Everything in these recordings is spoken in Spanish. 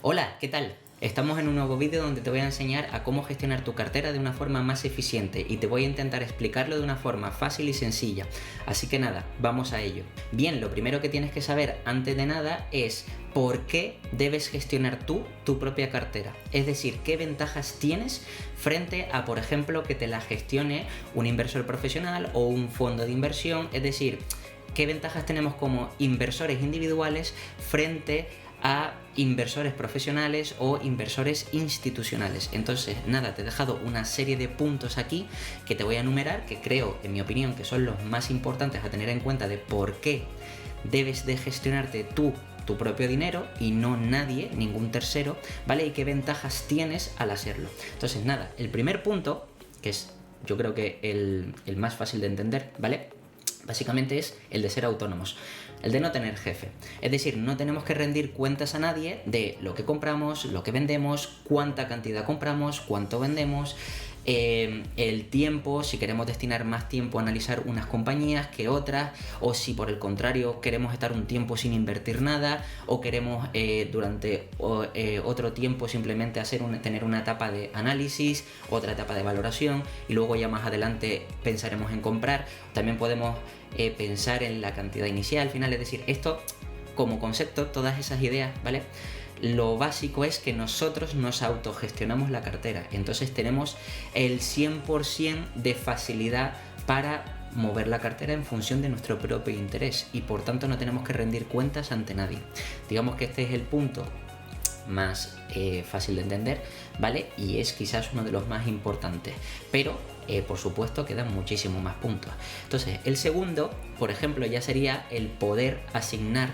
Hola, ¿qué tal? Estamos en un nuevo vídeo donde te voy a enseñar a cómo gestionar tu cartera de una forma más eficiente y te voy a intentar explicarlo de una forma fácil y sencilla. Así que nada, vamos a ello. Bien, lo primero que tienes que saber antes de nada es por qué debes gestionar tú tu propia cartera. Es decir, qué ventajas tienes frente a, por ejemplo, que te la gestione un inversor profesional o un fondo de inversión. Es decir, qué ventajas tenemos como inversores individuales frente a inversores profesionales o inversores institucionales. Entonces, nada, te he dejado una serie de puntos aquí que te voy a enumerar, que creo, en mi opinión, que son los más importantes a tener en cuenta de por qué debes de gestionarte tú tu propio dinero y no nadie, ningún tercero, ¿vale? Y qué ventajas tienes al hacerlo. Entonces, nada, el primer punto, que es yo creo que el más fácil de entender, ¿vale? Básicamente es el de ser autónomos, el de no tener jefe. Es decir, no tenemos que rendir cuentas a nadie de lo que compramos, lo que vendemos, cuánta cantidad compramos, cuánto vendemos, el tiempo, si queremos destinar más tiempo a analizar unas compañías que otras, o si por el contrario queremos estar un tiempo sin invertir nada, o queremos durante otro tiempo simplemente tener una etapa de análisis, otra etapa de valoración, y luego ya más adelante pensaremos en comprar. También podemos pensar en la cantidad inicial, final, es decir, esto como concepto, todas esas ideas, ¿vale? Lo básico es que nosotros nos autogestionamos la cartera, entonces tenemos el 100% de facilidad para mover la cartera en función de nuestro propio interés y por tanto no tenemos que rendir cuentas ante nadie. Digamos que este es el punto más fácil de entender, ¿vale? Y es quizás uno de los más importantes, pero por supuesto quedan muchísimos más puntos. Entonces, el segundo, por ejemplo, ya sería el poder asignar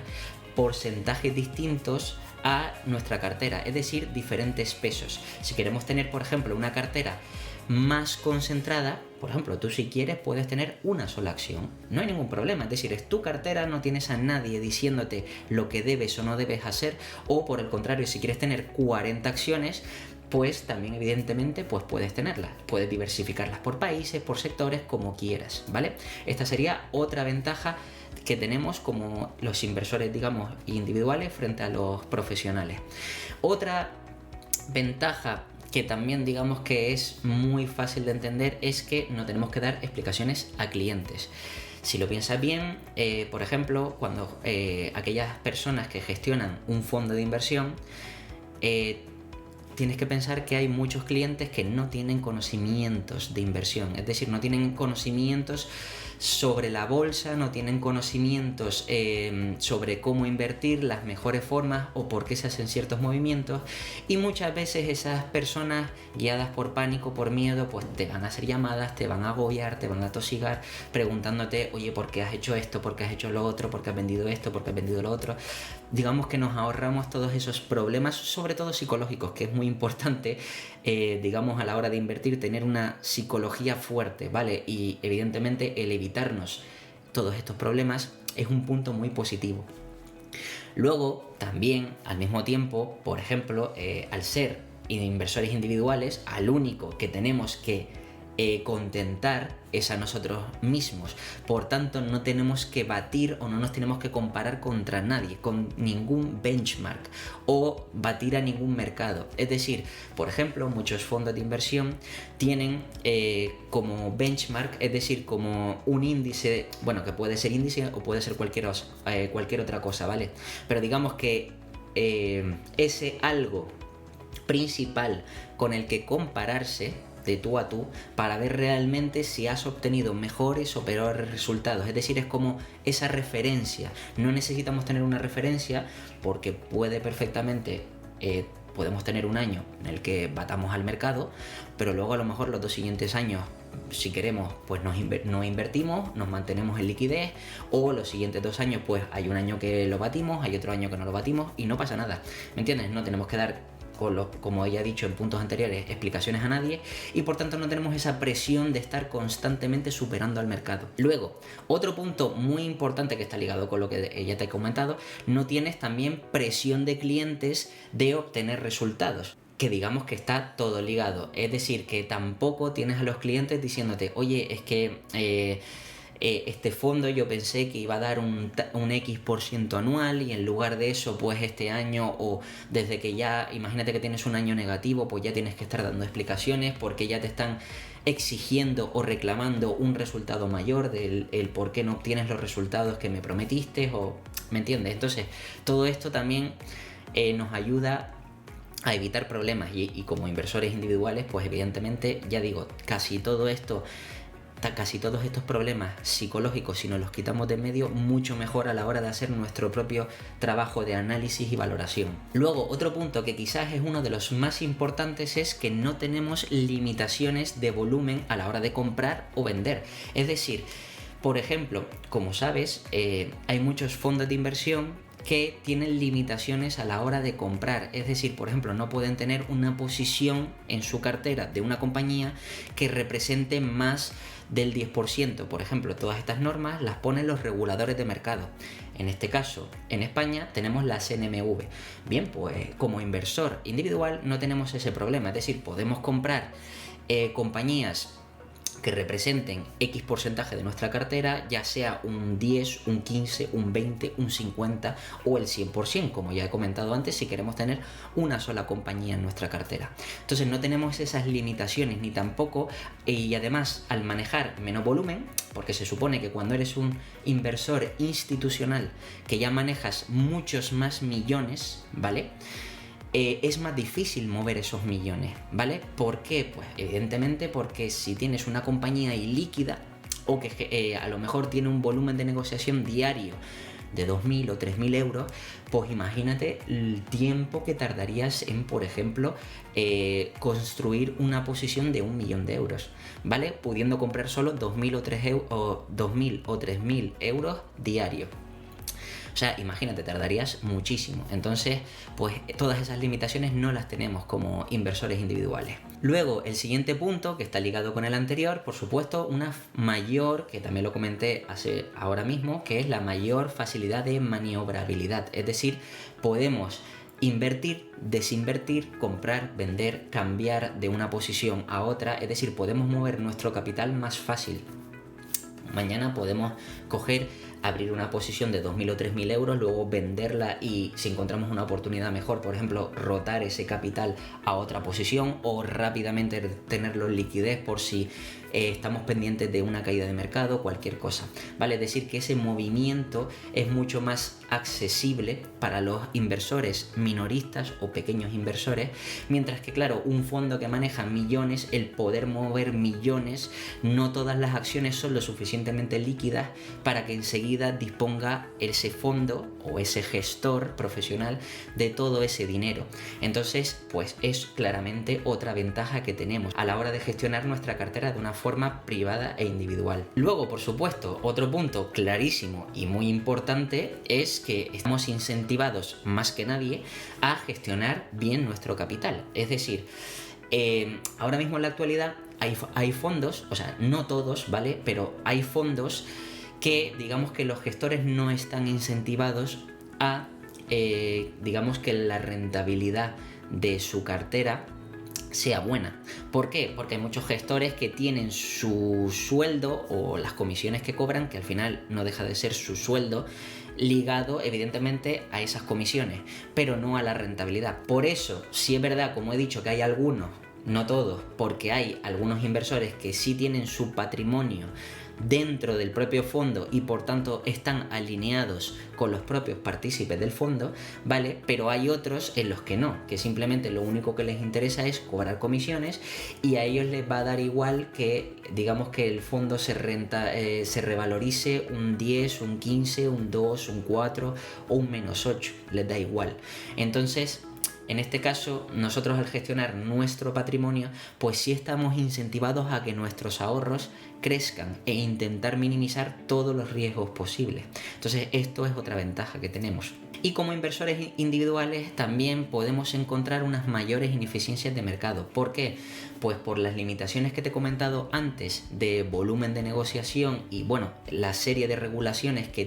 porcentajes distintos a nuestra cartera, es decir, diferentes pesos. Si queremos tener, por ejemplo, una cartera más concentrada, por ejemplo, tú si quieres puedes tener una sola acción, no hay ningún problema, es decir, es tu cartera, no tienes a nadie diciéndote lo que debes o no debes hacer, o por el contrario, si quieres tener 40 acciones, pues también evidentemente pues puedes tenerlas, puedes diversificarlas por países, por sectores, como quieras, ¿vale? Esta sería otra ventaja que tenemos como los inversores, digamos, individuales frente a los profesionales. Otra ventaja que también digamos que es muy fácil de entender es que no tenemos que dar explicaciones a clientes. Si lo piensas bien, por ejemplo, cuando aquellas personas que gestionan un fondo de inversión, tienes que pensar que hay muchos clientes que no tienen conocimientos de inversión, es decir, no tienen conocimientos sobre la bolsa, no tienen conocimientos sobre cómo invertir, las mejores formas o por qué se hacen ciertos movimientos, y muchas veces esas personas guiadas por pánico, por miedo, pues te van a hacer llamadas, te van a agobiar, te van a tosigar preguntándote, oye, ¿por qué has hecho esto? ¿Por qué has hecho lo otro? ¿Por qué has vendido esto? ¿Por qué has vendido lo otro? Digamos que nos ahorramos todos esos problemas, sobre todo psicológicos, que es muy importante, digamos, a la hora de invertir, tener una psicología fuerte, ¿vale? Y evidentemente el evitarnos todos estos problemas es un punto muy positivo. Luego, también, al mismo tiempo, por ejemplo, al ser inversores individuales, al único que tenemos que contentar es a nosotros mismos. Por tanto, no tenemos que batir o no nos tenemos que comparar contra nadie, con ningún benchmark o batir a ningún mercado. Es decir, por ejemplo, muchos fondos de inversión tienen como benchmark, es decir, como un índice, bueno, que puede ser índice o puede ser cualquier otra cosa, ¿vale? Pero digamos que ese algo principal con el que compararse de tú a tú para ver realmente si has obtenido mejores o peores resultados. Es decir, es como esa referencia. No necesitamos tener una referencia porque puede perfectamente podemos tener un año en el que batamos al mercado, pero luego a lo mejor los 2 siguientes años, si queremos, pues no invertimos, nos mantenemos en liquidez, o los siguientes 2 años pues hay un año que lo batimos, hay otro año que no lo batimos y no pasa nada, ¿me entiendes? No tenemos que dar, como ya he dicho en puntos anteriores, explicaciones a nadie, y por tanto no tenemos esa presión de estar constantemente superando al mercado. Luego, otro punto muy importante que está ligado con lo que ya te he comentado, no tienes también presión de clientes de obtener resultados, que digamos que está todo ligado, es decir, que tampoco tienes a los clientes diciéndote, oye, es que este fondo yo pensé que iba a dar un X% anual y en lugar de eso, pues este año o desde que ya, imagínate que tienes un año negativo, pues ya tienes que estar dando explicaciones porque ya te están exigiendo o reclamando un resultado mayor del el por qué no obtienes los resultados que me prometiste, o ¿me entiendes? Entonces, todo esto también nos ayuda a evitar problemas y como inversores individuales, pues evidentemente, ya digo, casi todos estos problemas psicológicos, si nos los quitamos de medio, mucho mejor a la hora de hacer nuestro propio trabajo de análisis y valoración. Luego, otro punto que quizás es uno de los más importantes es que no tenemos limitaciones de volumen a la hora de comprar o vender. Es decir, por ejemplo, como sabes, hay muchos fondos de inversión que tienen limitaciones a la hora de comprar. Es decir, por ejemplo, no pueden tener una posición en su cartera de una compañía que represente más del 10%. Por ejemplo, todas estas normas las ponen los reguladores de mercado. En este caso, en España tenemos la CNMV. Bien, pues como inversor individual no tenemos ese problema. Es decir, podemos comprar compañías que representen X porcentaje de nuestra cartera, ya sea un 10, un 15, un 20, un 50 o el 100%, como ya he comentado antes, si queremos tener una sola compañía en nuestra cartera. Entonces no tenemos esas limitaciones ni tampoco, y además al manejar menos volumen, porque se supone que cuando eres un inversor institucional que ya manejas muchos más millones, ¿vale? Es más difícil mover esos millones, ¿vale? ¿Por qué? Pues evidentemente porque si tienes una compañía ilíquida o que a lo mejor tiene un volumen de negociación diario de 2.000 o 3.000 euros, pues imagínate el tiempo que tardarías en, por ejemplo, construir una posición de 1 millón de euros, ¿vale? Pudiendo comprar solo 2.000 o 3.000 euros diarios. O sea, imagínate, tardarías muchísimo. Entonces, pues todas esas limitaciones no las tenemos como inversores individuales. Luego, el siguiente punto, que está ligado con el anterior, por supuesto, una mayor, que también lo comenté ahora mismo, que es la mayor facilidad de maniobrabilidad. Es decir, podemos invertir, desinvertir, comprar, vender, cambiar de una posición a otra. Es decir, podemos mover nuestro capital más fácil. Mañana podemos abrir una posición de 2.000 o 3.000 euros, luego venderla y si encontramos una oportunidad mejor, por ejemplo, rotar ese capital a otra posición o rápidamente tenerlo en liquidez por si estamos pendientes de una caída de mercado, cualquier cosa, ¿vale? Es decir, que ese movimiento es mucho más accesible para los inversores minoristas o pequeños inversores, mientras que, claro, un fondo que maneja millones, el poder mover millones, no todas las acciones son lo suficientemente líquidas para que enseguida disponga ese fondo o ese gestor profesional de todo ese dinero. Entonces, pues es claramente otra ventaja que tenemos a la hora de gestionar nuestra cartera de una forma privada e individual. Luego, por supuesto, otro punto clarísimo y muy importante es que estamos incentivados más que nadie a gestionar bien nuestro capital. Es decir, ahora mismo en la actualidad hay fondos, o sea, no todos, ¿vale? Pero hay fondos que digamos que los gestores no están incentivados a, digamos que la rentabilidad de su cartera sea buena. ¿Por qué? Porque hay muchos gestores que tienen su sueldo o las comisiones que cobran, que al final no deja de ser su sueldo, ligado evidentemente a esas comisiones, pero no a la rentabilidad. Por eso, si es verdad, como he dicho, que hay algunos, no todos, porque hay algunos inversores que sí tienen su patrimonio dentro del propio fondo y por tanto están alineados con los propios partícipes del fondo, ¿vale? Pero hay otros en los que no, que simplemente lo único que les interesa es cobrar comisiones y a ellos les va a dar igual que, digamos, que el fondo se revalorice un 10, un 15, un 2, un 4 o un -8, les da igual. Entonces, en este caso, nosotros al gestionar nuestro patrimonio, pues sí estamos incentivados a que nuestros ahorros crezcan e intentar minimizar todos los riesgos posibles. Entonces, esto es otra ventaja que tenemos. Y como inversores individuales también podemos encontrar unas mayores ineficiencias de mercado. ¿Por qué? Pues por las limitaciones que te he comentado antes de volumen de negociación y, bueno, la serie de regulaciones que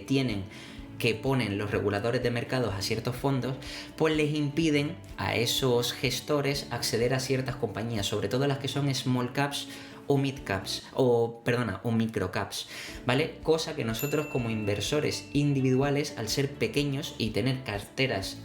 ponen los reguladores de mercados a ciertos fondos, pues les impiden a esos gestores acceder a ciertas compañías, sobre todo las que son small caps o mid-caps, o micro-caps, ¿vale? Cosa que nosotros como inversores individuales, al ser pequeños y tener carteras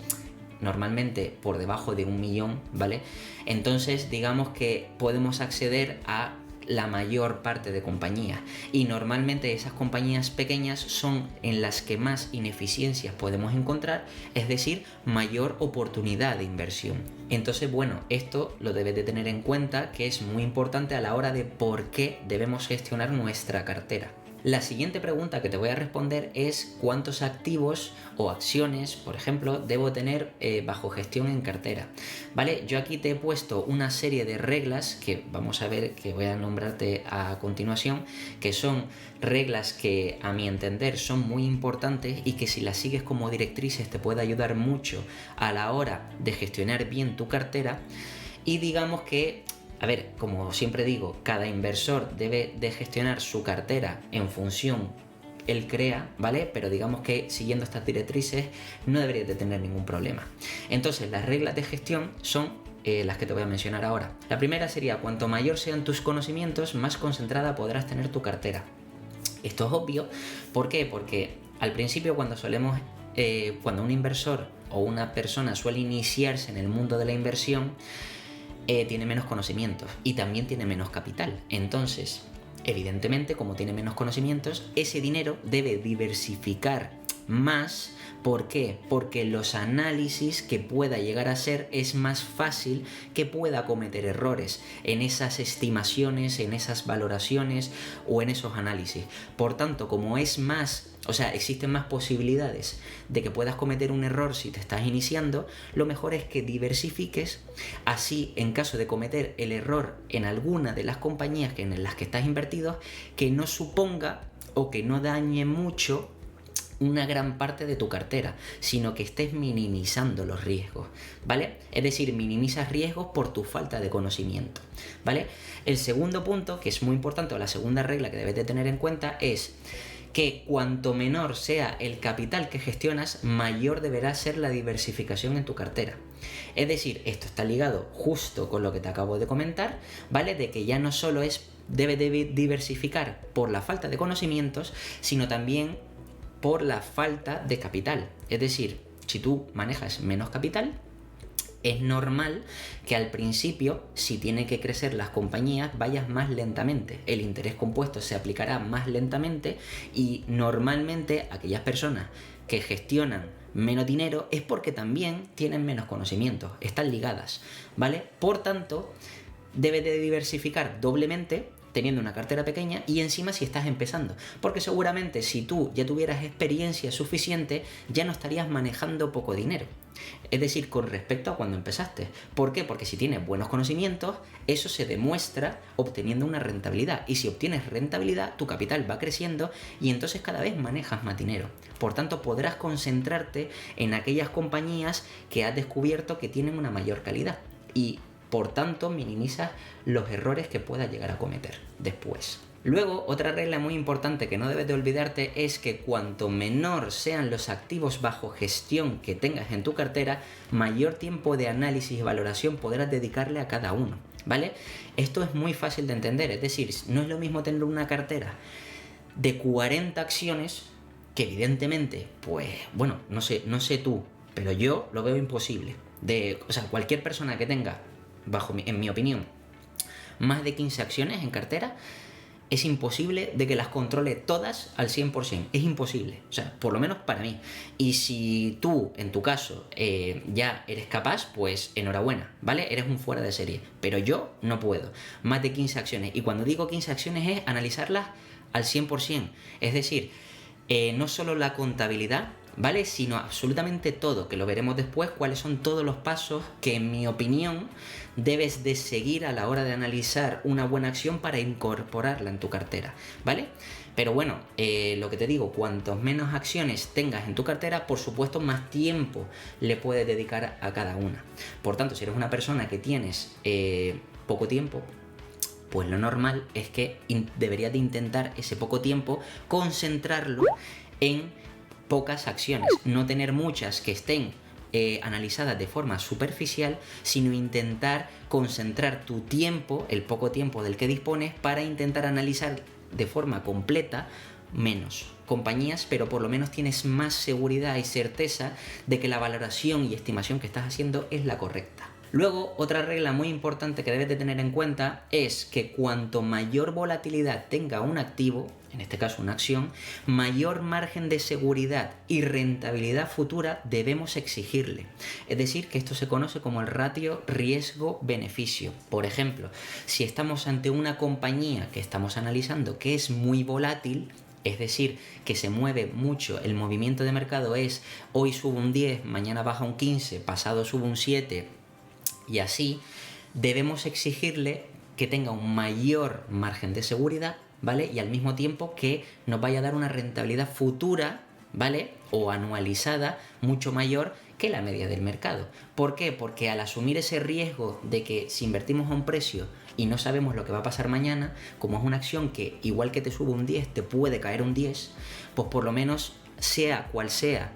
normalmente por debajo de 1 millón, ¿vale? Entonces digamos que podemos acceder a la mayor parte de compañías, y normalmente esas compañías pequeñas son en las que más ineficiencias podemos encontrar, es decir, mayor oportunidad de inversión. Entonces, bueno, esto lo debes de tener en cuenta, que es muy importante a la hora de por qué debemos gestionar nuestra cartera. La siguiente pregunta que te voy a responder es cuántos activos o acciones, por ejemplo, debo tener bajo gestión en cartera, ¿vale? Yo aquí te he puesto una serie de reglas que vamos a ver, que voy a nombrarte a continuación, que son reglas que a mi entender son muy importantes y que si las sigues como directrices te puede ayudar mucho a la hora de gestionar bien tu cartera. Y digamos que, a ver, como siempre digo, cada inversor debe de gestionar su cartera en función él crea, ¿vale? Pero digamos que siguiendo estas directrices no deberías de tener ningún problema. Entonces, las reglas de gestión son las que te voy a mencionar ahora. La primera sería: cuanto mayor sean tus conocimientos, más concentrada podrás tener tu cartera. Esto es obvio. ¿Por qué? Porque al principio cuando un inversor o una persona suele iniciarse en el mundo de la inversión, tiene menos conocimientos y también tiene menos capital. Entonces, evidentemente, como tiene menos conocimientos, ese dinero debe diversificar más. ¿Por qué? Porque los análisis que pueda llegar a hacer es más fácil que pueda cometer errores en esas estimaciones, en esas valoraciones o en esos análisis. Por tanto, como es más, existen más posibilidades de que puedas cometer un error si te estás iniciando, lo mejor es que diversifiques. Así, en caso de cometer el error en alguna de las compañías en las que estás invertido, que no suponga o que no dañe mucho una gran parte de tu cartera, sino que estés minimizando los riesgos, ¿vale? Es decir, minimizas riesgos por tu falta de conocimiento, ¿vale? El segundo punto, que es muy importante, o la segunda regla que debes de tener en cuenta, es que cuanto menor sea el capital que gestionas, mayor deberá ser la diversificación en tu cartera. Es decir, esto está ligado justo con lo que te acabo de comentar, ¿vale? De que ya no solo debe diversificar por la falta de conocimientos, sino también por la falta de capital. Es decir, si tú manejas menos capital, es normal que al principio, si tiene que crecer las compañías, vayas más lentamente. El interés compuesto se aplicará más lentamente y normalmente aquellas personas que gestionan menos dinero es porque también tienen menos conocimientos, están ligadas, ¿vale? Por tanto, debes de diversificar doblemente teniendo una cartera pequeña y encima si estás empezando, porque seguramente si tú ya tuvieras experiencia suficiente ya no estarías manejando poco dinero, es decir, con respecto a cuando empezaste. ¿Por qué? Porque si tienes buenos conocimientos, eso se demuestra obteniendo una rentabilidad, y si obtienes rentabilidad tu capital va creciendo y entonces cada vez manejas más dinero. Por tanto, podrás concentrarte en aquellas compañías que has descubierto que tienen una mayor calidad y por tanto minimizas los errores que puedas llegar a cometer después. Luego, otra regla muy importante que no debes de olvidarte es que cuanto menor sean los activos bajo gestión que tengas en tu cartera, mayor tiempo de análisis y valoración podrás dedicarle a cada uno, ¿vale? Esto es muy fácil de entender, es decir, no es lo mismo tener una cartera de 40 acciones, que evidentemente, pues, bueno, no sé tú, pero yo lo veo imposible. Cualquier persona que tenga, en mi opinión, más de 15 acciones en cartera, es imposible de que las controle todas al 100%, es imposible, por lo menos para mí. Y si tú, en tu caso, ya eres capaz, pues enhorabuena, ¿vale? Eres un fuera de serie, pero yo no puedo, más de 15 acciones, y cuando digo 15 acciones es analizarlas al 100%, es decir, no solo la contabilidad, ¿vale? Sino absolutamente todo, que lo veremos después, cuáles son todos los pasos que, en mi opinión, debes de seguir a la hora de analizar una buena acción para incorporarla en tu cartera, ¿vale? Pero bueno, lo que te digo, cuantos menos acciones tengas en tu cartera, por supuesto, más tiempo le puedes dedicar a cada una. Por tanto, si eres una persona que tienes poco tiempo, pues lo normal es que deberías de intentar ese poco tiempo concentrarlo en pocas acciones, no tener muchas que estén analizadas de forma superficial, sino intentar concentrar tu tiempo, el poco tiempo del que dispones, para intentar analizar de forma completa menos compañías, pero por lo menos tienes más seguridad y certeza de que la valoración y estimación que estás haciendo es la correcta. Luego, otra regla muy importante que debes de tener en cuenta es que cuanto mayor volatilidad tenga un activo, en este caso una acción, mayor margen de seguridad y rentabilidad futura debemos exigirle. Es decir, que esto se conoce como el ratio riesgo-beneficio. Por ejemplo, si estamos ante una compañía que estamos analizando que es muy volátil, es decir, que se mueve mucho, el movimiento de mercado es hoy sube un 10, mañana baja un 15, pasado sube un 7 y así, debemos exigirle que tenga un mayor margen de seguridad, ¿vale? Y al mismo tiempo que nos vaya a dar una rentabilidad futura, ¿vale? O anualizada mucho mayor que la media del mercado. ¿Por qué? Porque al asumir ese riesgo de que si invertimos a un precio y no sabemos lo que va a pasar mañana, como es una acción que igual que te sube un 10, te puede caer un 10, pues por lo menos sea cual sea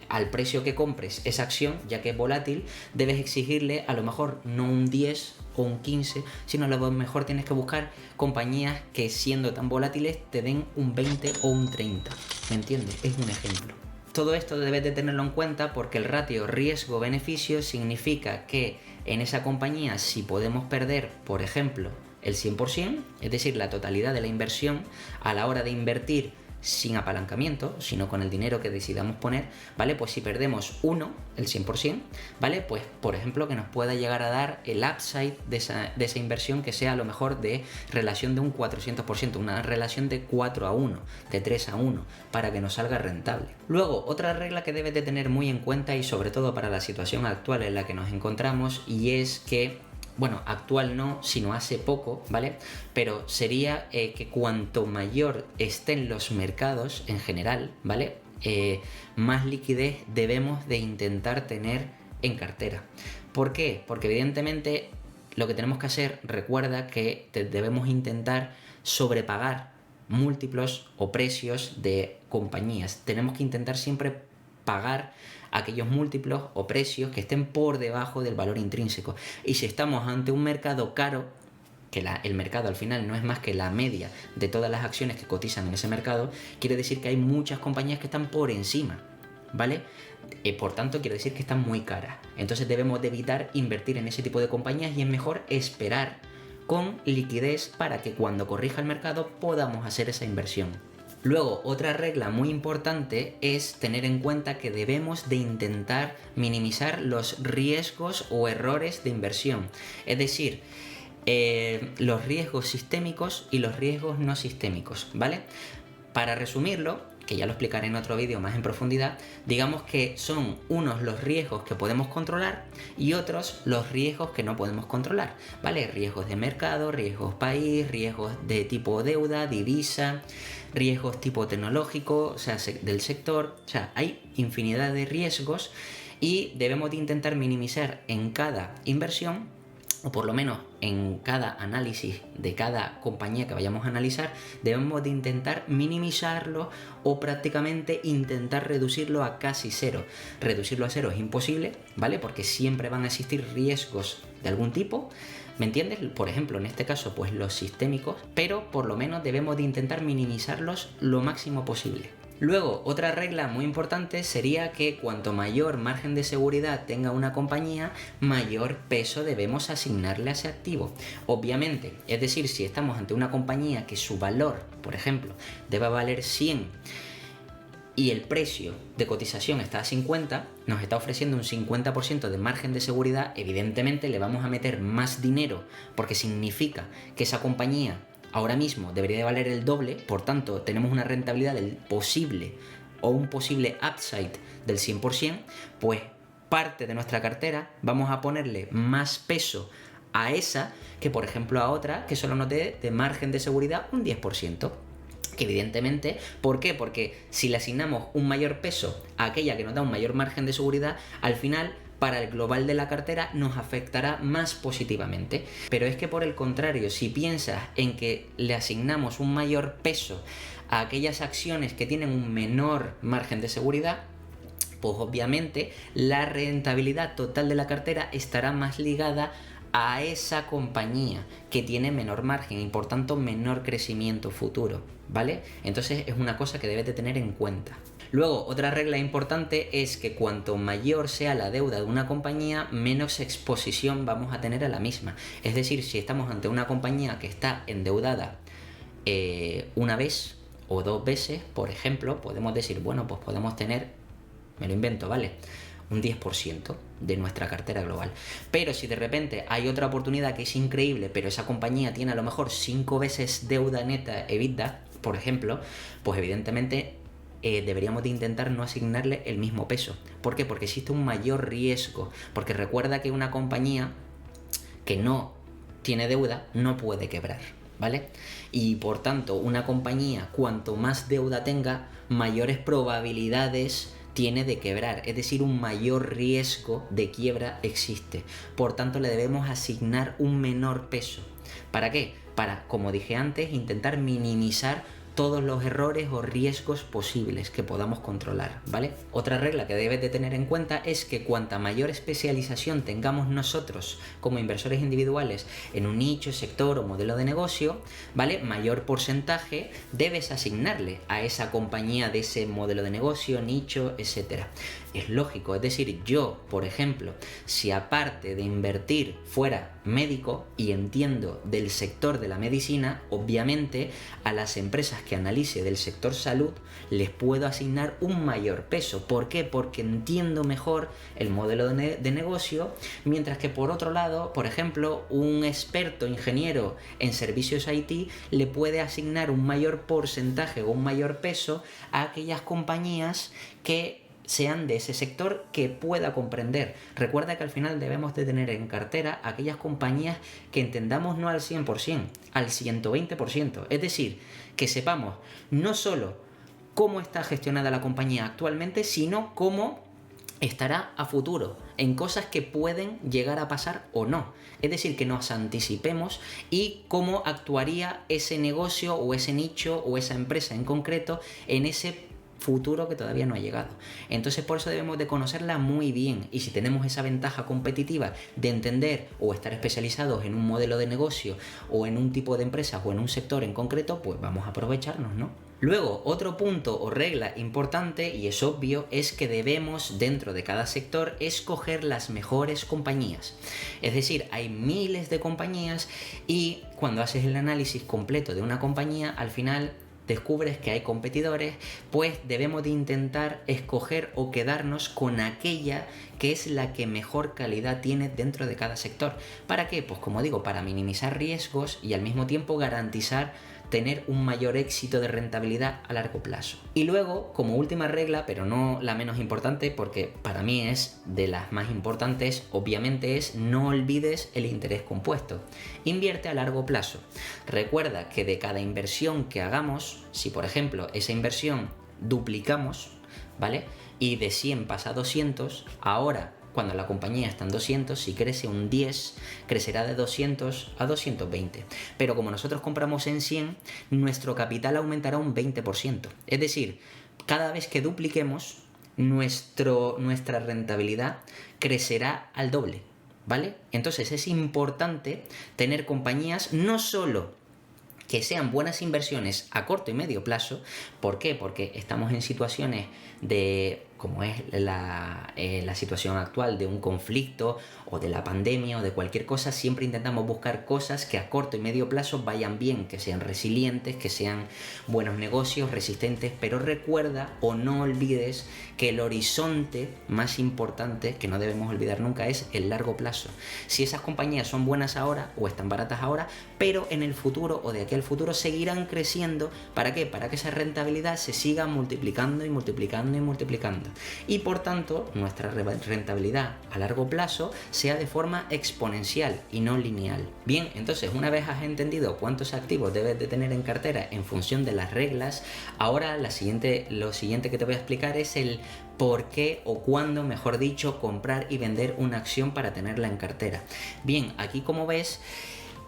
al precio que compres esa acción, ya que es volátil, debes exigirle a lo mejor no un 10 o un 15, sino a lo mejor tienes que buscar compañías que siendo tan volátiles te den un 20 o un 30. ¿Me entiendes? Es un ejemplo. Todo esto debes de tenerlo en cuenta porque el ratio riesgo-beneficio significa que en esa compañía si podemos perder, por ejemplo, el 100%, es decir, la totalidad de la inversión a la hora de invertir sin apalancamiento, sino con el dinero que decidamos poner, ¿vale? Pues si perdemos el 100%, ¿vale? Pues, por ejemplo, que nos pueda llegar a dar el upside de esa inversión que sea a lo mejor de relación de un 400%, una relación de 4 a 1, de 3 a 1, para que nos salga rentable. Luego, otra regla que debes de tener muy en cuenta y sobre todo para la situación actual en la que nos encontramos, y es que bueno, actual no, sino hace poco, ¿vale? Pero sería que cuanto mayor estén los mercados en general, ¿vale? Más liquidez debemos de intentar tener en cartera. ¿Por qué? Porque evidentemente lo que tenemos que hacer, recuerda que debemos intentar sobrepagar múltiplos o precios de compañías. Tenemos que intentar siempre pagar aquellos múltiplos o precios que estén por debajo del valor intrínseco. Y si estamos ante un mercado caro, que el mercado al final no es más que la media de todas las acciones que cotizan en ese mercado, quiere decir que hay muchas compañías que están por encima, ¿vale? Por tanto, quiere decir que están muy caras. Entonces debemos de evitar invertir en ese tipo de compañías y es mejor esperar con liquidez para que cuando corrija el mercado podamos hacer esa inversión. Luego, otra regla muy importante es tener en cuenta que debemos de intentar minimizar los riesgos o errores de inversión. Es decir, los riesgos sistémicos y los riesgos no sistémicos, ¿vale? Para resumirlo, que ya lo explicaré en otro vídeo más en profundidad, digamos que son unos los riesgos que podemos controlar y otros los riesgos que no podemos controlar, ¿vale? Riesgos de mercado, riesgos país, riesgos de tipo deuda, divisa, riesgos tipo tecnológico, o sea, del sector, o sea, hay infinidad de riesgos y debemos de intentar minimizar en cada inversión, o por lo menos en cada análisis de cada compañía que vayamos a analizar, debemos de intentar minimizarlo o prácticamente intentar reducirlo a casi cero. Reducirlo a cero es imposible, ¿vale? Porque siempre van a existir riesgos de algún tipo, ¿me entiendes? Por ejemplo, en este caso, pues los sistémicos, pero por lo menos debemos de intentar minimizarlos lo máximo posible. Luego, otra regla muy importante sería que cuanto mayor margen de seguridad tenga una compañía, mayor peso debemos asignarle a ese activo. Obviamente, es decir, si estamos ante una compañía que su valor, por ejemplo, deba valer 100 y el precio de cotización está a 50, nos está ofreciendo un 50% de margen de seguridad, evidentemente le vamos a meter más dinero porque significa que esa compañía ahora mismo debería de valer el doble, por tanto tenemos una rentabilidad del posible o un posible upside del 100%, pues parte de nuestra cartera vamos a ponerle más peso a esa que por ejemplo a otra que solo nos dé de margen de seguridad un 10%. Que evidentemente, ¿por qué? Porque si le asignamos un mayor peso a aquella que nos da un mayor margen de seguridad, al final para el global de la cartera nos afectará más positivamente. Pero es que por el contrario, si piensas en que le asignamos un mayor peso a aquellas acciones que tienen un menor margen de seguridad, pues obviamente la rentabilidad total de la cartera estará más ligada a esa compañía que tiene menor margen y por tanto menor crecimiento futuro, ¿vale? Entonces es una cosa que debes de tener en cuenta. Luego, otra regla importante es que cuanto mayor sea la deuda de una compañía, menos exposición vamos a tener a la misma. Es decir, si estamos ante una compañía que está endeudada una vez o dos veces, por ejemplo, podemos decir, bueno, pues podemos tener, me lo invento, ¿vale?, un 10% de nuestra cartera global. Pero si de repente hay otra oportunidad que es increíble, pero esa compañía tiene a lo mejor 5 veces deuda neta EBITDA, por ejemplo, pues evidentemente deberíamos de intentar no asignarle el mismo peso. ¿Por qué? Porque existe un mayor riesgo. Porque recuerda que una compañía que no tiene deuda no puede quebrar, ¿vale? Y por tanto, una compañía cuanto más deuda tenga, mayores probabilidades tiene de quebrar, es decir, un mayor riesgo de quiebra existe. Por tanto, le debemos asignar un menor peso. ¿Para qué? Para, como dije antes, intentar minimizar todos los errores o riesgos posibles que podamos controlar, ¿vale? Otra regla que debes de tener en cuenta es que cuanta mayor especialización tengamos nosotros como inversores individuales en un nicho, sector o modelo de negocio, ¿vale?, mayor porcentaje debes asignarle a esa compañía de ese modelo de negocio, nicho, etcétera. Es lógico, es decir, yo, por ejemplo, si aparte de invertir fuera médico y entiendo del sector de la medicina, obviamente a las empresas que analice del sector salud les puedo asignar un mayor peso. ¿Por qué? Porque entiendo mejor el modelo de negocio, mientras que por otro lado, por ejemplo, un experto ingeniero en servicios IT le puede asignar un mayor porcentaje o un mayor peso a aquellas compañías que sean de ese sector que pueda comprender. Recuerda que al final debemos de tener en cartera aquellas compañías que entendamos no al 100%, al 120%. Es decir, que sepamos no solo cómo está gestionada la compañía actualmente, sino cómo estará a futuro, en cosas que pueden llegar a pasar o no. Es decir, que nos anticipemos y cómo actuaría ese negocio o ese nicho o esa empresa en concreto en ese futuro que todavía no ha llegado. Entonces por eso debemos de conocerla muy bien, y si tenemos esa ventaja competitiva de entender o estar especializados en un modelo de negocio o en un tipo de empresa o en un sector en concreto, pues vamos a aprovecharnos, ¿no? Luego, otro punto o regla importante, y es obvio, es que debemos dentro de cada sector escoger las mejores compañías. Es decir, hay miles de compañías y cuando haces el análisis completo de una compañía, al final descubres que hay competidores, pues debemos de intentar escoger o quedarnos con aquella que es la que mejor calidad tiene dentro de cada sector. ¿Para qué? Pues como digo, para minimizar riesgos y al mismo tiempo garantizar tener un mayor éxito de rentabilidad a largo plazo. Y luego, como última regla, pero no la menos importante, porque para mí es de las más importantes, obviamente, es no olvides el interés compuesto. Invierte a largo plazo. Recuerda que de cada inversión que hagamos, si por ejemplo esa inversión duplicamos, ¿vale?, y de 100 pasa a 200, ahora cuando la compañía está en 200, si crece un 10, crecerá de 200 a 220. Pero como nosotros compramos en 100, nuestro capital aumentará un 20%. Es decir, cada vez que dupliquemos, nuestra rentabilidad crecerá al doble, ¿vale? Entonces es importante tener compañías no solo que sean buenas inversiones a corto y medio plazo. ¿Por qué? Porque estamos en situaciones de, como es la situación actual, de un conflicto o de la pandemia o de cualquier cosa, siempre intentamos buscar cosas que a corto y medio plazo vayan bien, que sean resilientes, que sean buenos negocios, resistentes, pero recuerda o no olvides que el horizonte más importante, que no debemos olvidar nunca, es el largo plazo. Si esas compañías son buenas ahora o están baratas ahora, pero en el futuro o de aquí al futuro seguirán creciendo. ¿Para qué? Para que esa rentabilidad se siga multiplicando y multiplicando y multiplicando. Y por tanto, nuestra rentabilidad a largo plazo sea de forma exponencial y no lineal. Bien, entonces una vez has entendido cuántos activos debes de tener en cartera en función de las reglas, ahora lo siguiente que te voy a explicar es el por qué o cuándo, mejor dicho, comprar y vender una acción para tenerla en cartera. Bien, aquí como ves,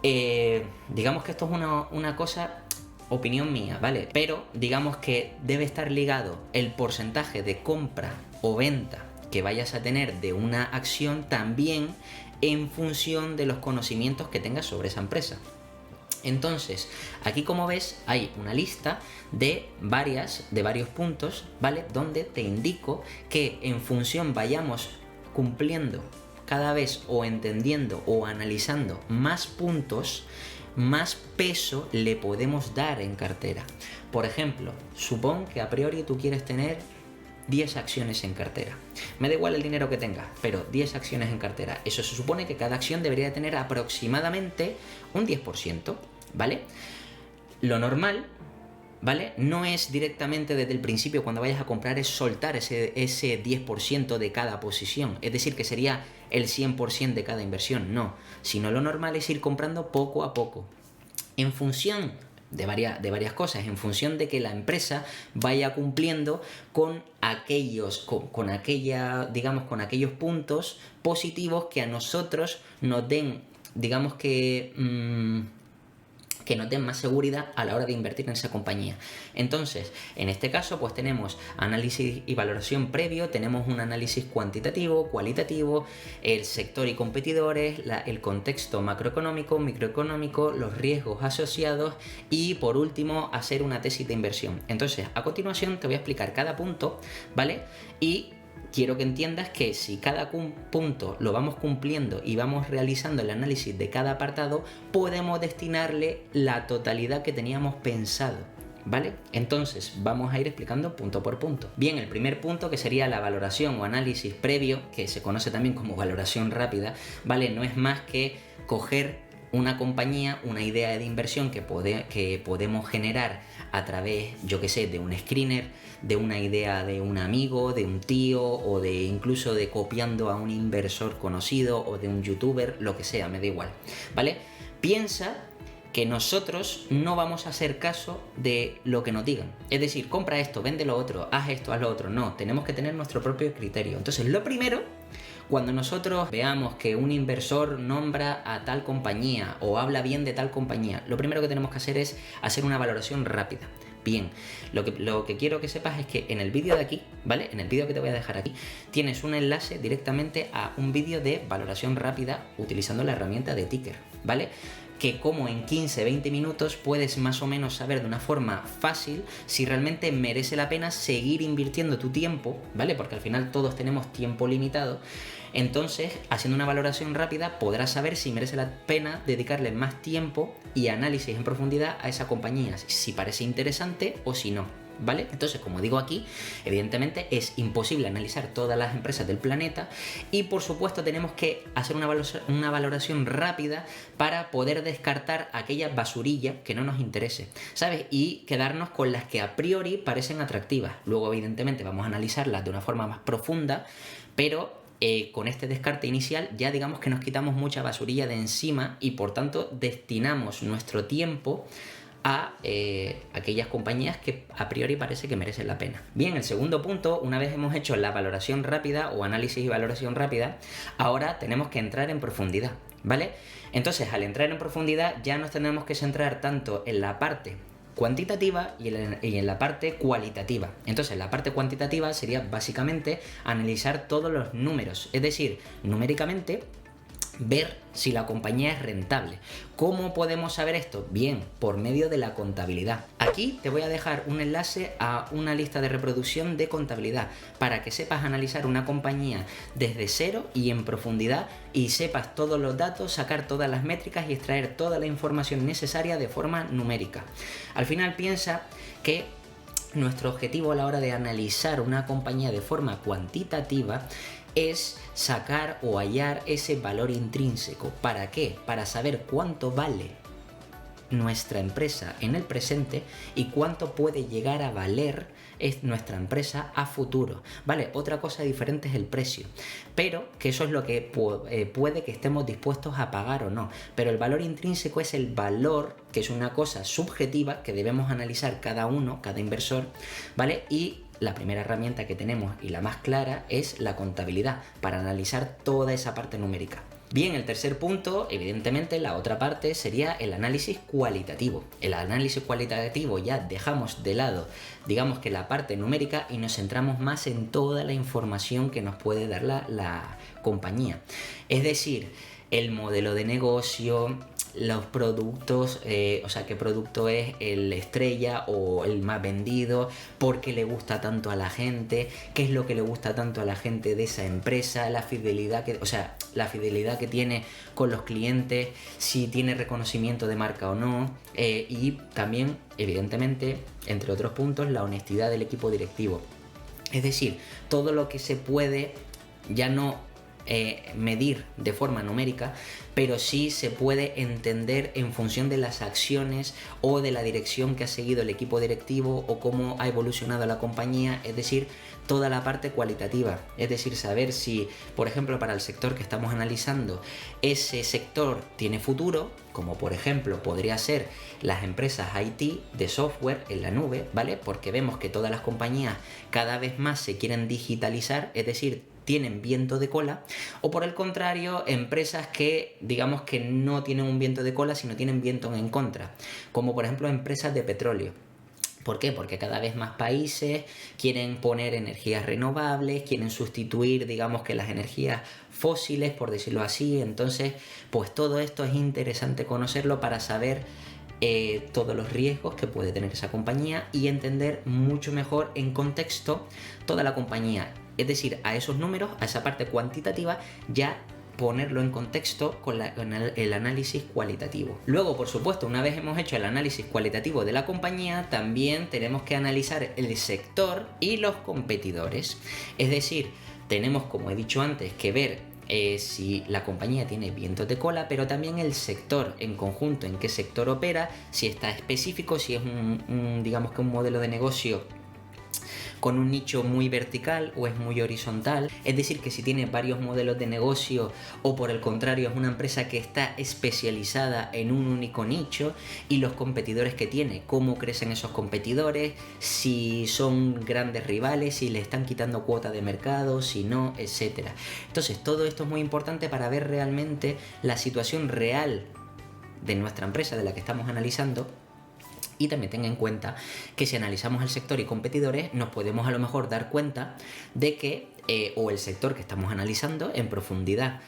digamos que esto es una cosa, opinión mía, ¿vale? Pero digamos que debe estar ligado el porcentaje de compra o venta que vayas a tener de una acción también en función de los conocimientos que tengas sobre esa empresa. Entonces, aquí como ves hay una lista de varios puntos, ¿vale? Donde te indico que en función vayamos cumpliendo cada vez o entendiendo o analizando más puntos, más peso le podemos dar en cartera. Por ejemplo, supón que a priori tú quieres tener 10 acciones en cartera. Me da igual el dinero que tengas, pero 10 acciones en cartera. Eso se supone que cada acción debería tener aproximadamente un 10%, ¿vale? Lo normal, ¿vale? No es directamente desde el principio cuando vayas a comprar, es soltar ese 10% de cada posición. Es decir, que sería el 100% de cada inversión. No, sino lo normal es ir comprando poco a poco. En función de varias cosas, en función de que la empresa vaya cumpliendo con aquellos puntos positivos que a nosotros nos den, digamos que nos den más seguridad a la hora de invertir en esa compañía. Entonces, en este caso, pues tenemos análisis y valoración previo, tenemos un análisis cuantitativo, cualitativo, el sector y competidores, el contexto macroeconómico, microeconómico, los riesgos asociados y, por último, hacer una tesis de inversión. Entonces, a continuación te voy a explicar cada punto, ¿vale? Y quiero que entiendas que si cada punto lo vamos cumpliendo y vamos realizando el análisis de cada apartado, podemos destinarle la totalidad que teníamos pensado, ¿vale? Entonces vamos a ir explicando punto por punto. Bien, el primer punto, que sería la valoración o análisis previo, que se conoce también como valoración rápida, ¿vale? No es más que coger una compañía, una idea de inversión que podemos generar a través, yo que sé, de un screener, de una idea de un amigo, de un tío o de incluso de copiando a un inversor conocido o de un youtuber, lo que sea, me da igual, ¿vale? Piensa que nosotros no vamos a hacer caso de lo que nos digan. Es decir, compra esto, vende lo otro, haz esto, haz lo otro. No, tenemos que tener nuestro propio criterio. Entonces, lo primero, cuando nosotros veamos que un inversor nombra a tal compañía o habla bien de tal compañía, lo primero que tenemos que hacer es hacer una valoración rápida. Bien, lo que quiero que sepas es que en el vídeo de aquí, ¿vale? En el vídeo que te voy a dejar aquí, tienes un enlace directamente a un vídeo de valoración rápida utilizando la herramienta de Ticker, ¿vale? Que como en 15-20 minutos puedes más o menos saber de una forma fácil si realmente merece la pena seguir invirtiendo tu tiempo, ¿vale? Porque al final todos tenemos tiempo limitado. Entonces, haciendo una valoración rápida, podrás saber si merece la pena dedicarle más tiempo y análisis en profundidad a esa compañía, si parece interesante o si no, ¿vale? Entonces, como digo aquí, evidentemente es imposible analizar todas las empresas del planeta y, por supuesto, tenemos que hacer una valoración rápida para poder descartar aquella basurilla que no nos interese, ¿sabes? Y quedarnos con las que a priori parecen atractivas. Luego, evidentemente, vamos a analizarlas de una forma más profunda, pero con este descarte inicial ya digamos que nos quitamos mucha basurilla de encima y por tanto destinamos nuestro tiempo a aquellas compañías que a priori parece que merecen la pena. Bien, el segundo punto, una vez hemos hecho la valoración rápida o análisis y valoración rápida, ahora tenemos que entrar en profundidad, ¿vale? Entonces, al entrar en profundidad ya nos tenemos que centrar tanto en la parte cuantitativa y en la parte cualitativa. Entonces, la parte cuantitativa sería básicamente analizar todos los números, es decir, numéricamente ver si la compañía es rentable. ¿Cómo podemos saber esto? Bien, por medio de la contabilidad. Aquí te voy a dejar un enlace a una lista de reproducción de contabilidad para que sepas analizar una compañía desde cero y en profundidad y sepas todos los datos, sacar todas las métricas y extraer toda la información necesaria de forma numérica. Al final piensa que nuestro objetivo a la hora de analizar una compañía de forma cuantitativa es sacar o hallar ese valor intrínseco. ¿Para qué? Para saber cuánto vale nuestra empresa en el presente y cuánto puede llegar a valer nuestra empresa a futuro, ¿vale? Otra cosa diferente es el precio, pero que eso es lo que puede que estemos dispuestos a pagar o no, pero el valor intrínseco es el valor, que es una cosa subjetiva que debemos analizar cada uno, cada inversor, ¿vale? Y la primera herramienta que tenemos y la más clara es la contabilidad para analizar toda esa parte numérica. Bien, el tercer punto, evidentemente, la otra parte sería el análisis cualitativo. El análisis cualitativo ya dejamos de lado, digamos que la parte numérica y nos centramos más en toda la información que nos puede dar la compañía. Es decir, el modelo de negocio, los productos, o sea, qué producto es el estrella o el más vendido, por qué le gusta tanto a la gente, qué es lo que le gusta tanto a la gente de esa empresa, la fidelidad que tiene con los clientes, si tiene reconocimiento de marca o no, y también, evidentemente, entre otros puntos, la honestidad del equipo directivo. Es decir, todo lo que se puede ya no medir de forma numérica, pero sí se puede entender en función de las acciones o de la dirección que ha seguido el equipo directivo o cómo ha evolucionado la compañía, es decir, toda la parte cualitativa, es decir, saber si, por ejemplo, para el sector que estamos analizando, ese sector tiene futuro, como por ejemplo podría ser las empresas IT de software en la nube, ¿vale? Porque vemos que todas las compañías cada vez más se quieren digitalizar, es decir, tienen viento de cola, o por el contrario, empresas que digamos que no tienen un viento de cola, sino tienen viento en contra, como por ejemplo empresas de petróleo. ¿Por qué? Porque cada vez más países quieren poner energías renovables, quieren sustituir, digamos que las energías fósiles, por decirlo así. Entonces, pues todo esto es interesante conocerlo para saber todos los riesgos que puede tener esa compañía y entender mucho mejor en contexto toda la compañía. Es decir, a esos números, a esa parte cuantitativa, ya ponerlo en contexto con el análisis cualitativo. Luego, por supuesto, una vez hemos hecho el análisis cualitativo de la compañía, también tenemos que analizar el sector y los competidores. Es decir, tenemos, como he dicho antes, que ver si la compañía tiene vientos de cola, pero también el sector en conjunto, en qué sector opera, si está específico, si es digamos que un modelo de negocio con un nicho muy vertical o es muy horizontal, es decir, que si tiene varios modelos de negocio o por el contrario es una empresa que está especializada en un único nicho, y los competidores que tiene, cómo crecen esos competidores, si son grandes rivales, si le están quitando cuota de mercado, si no, etcétera. Entonces todo esto es muy importante para ver realmente la situación real de nuestra empresa, de la que estamos analizando. Y también tenga en cuenta que si analizamos el sector y competidores, nos podemos a lo mejor dar cuenta de que o el sector que estamos analizando en profundidad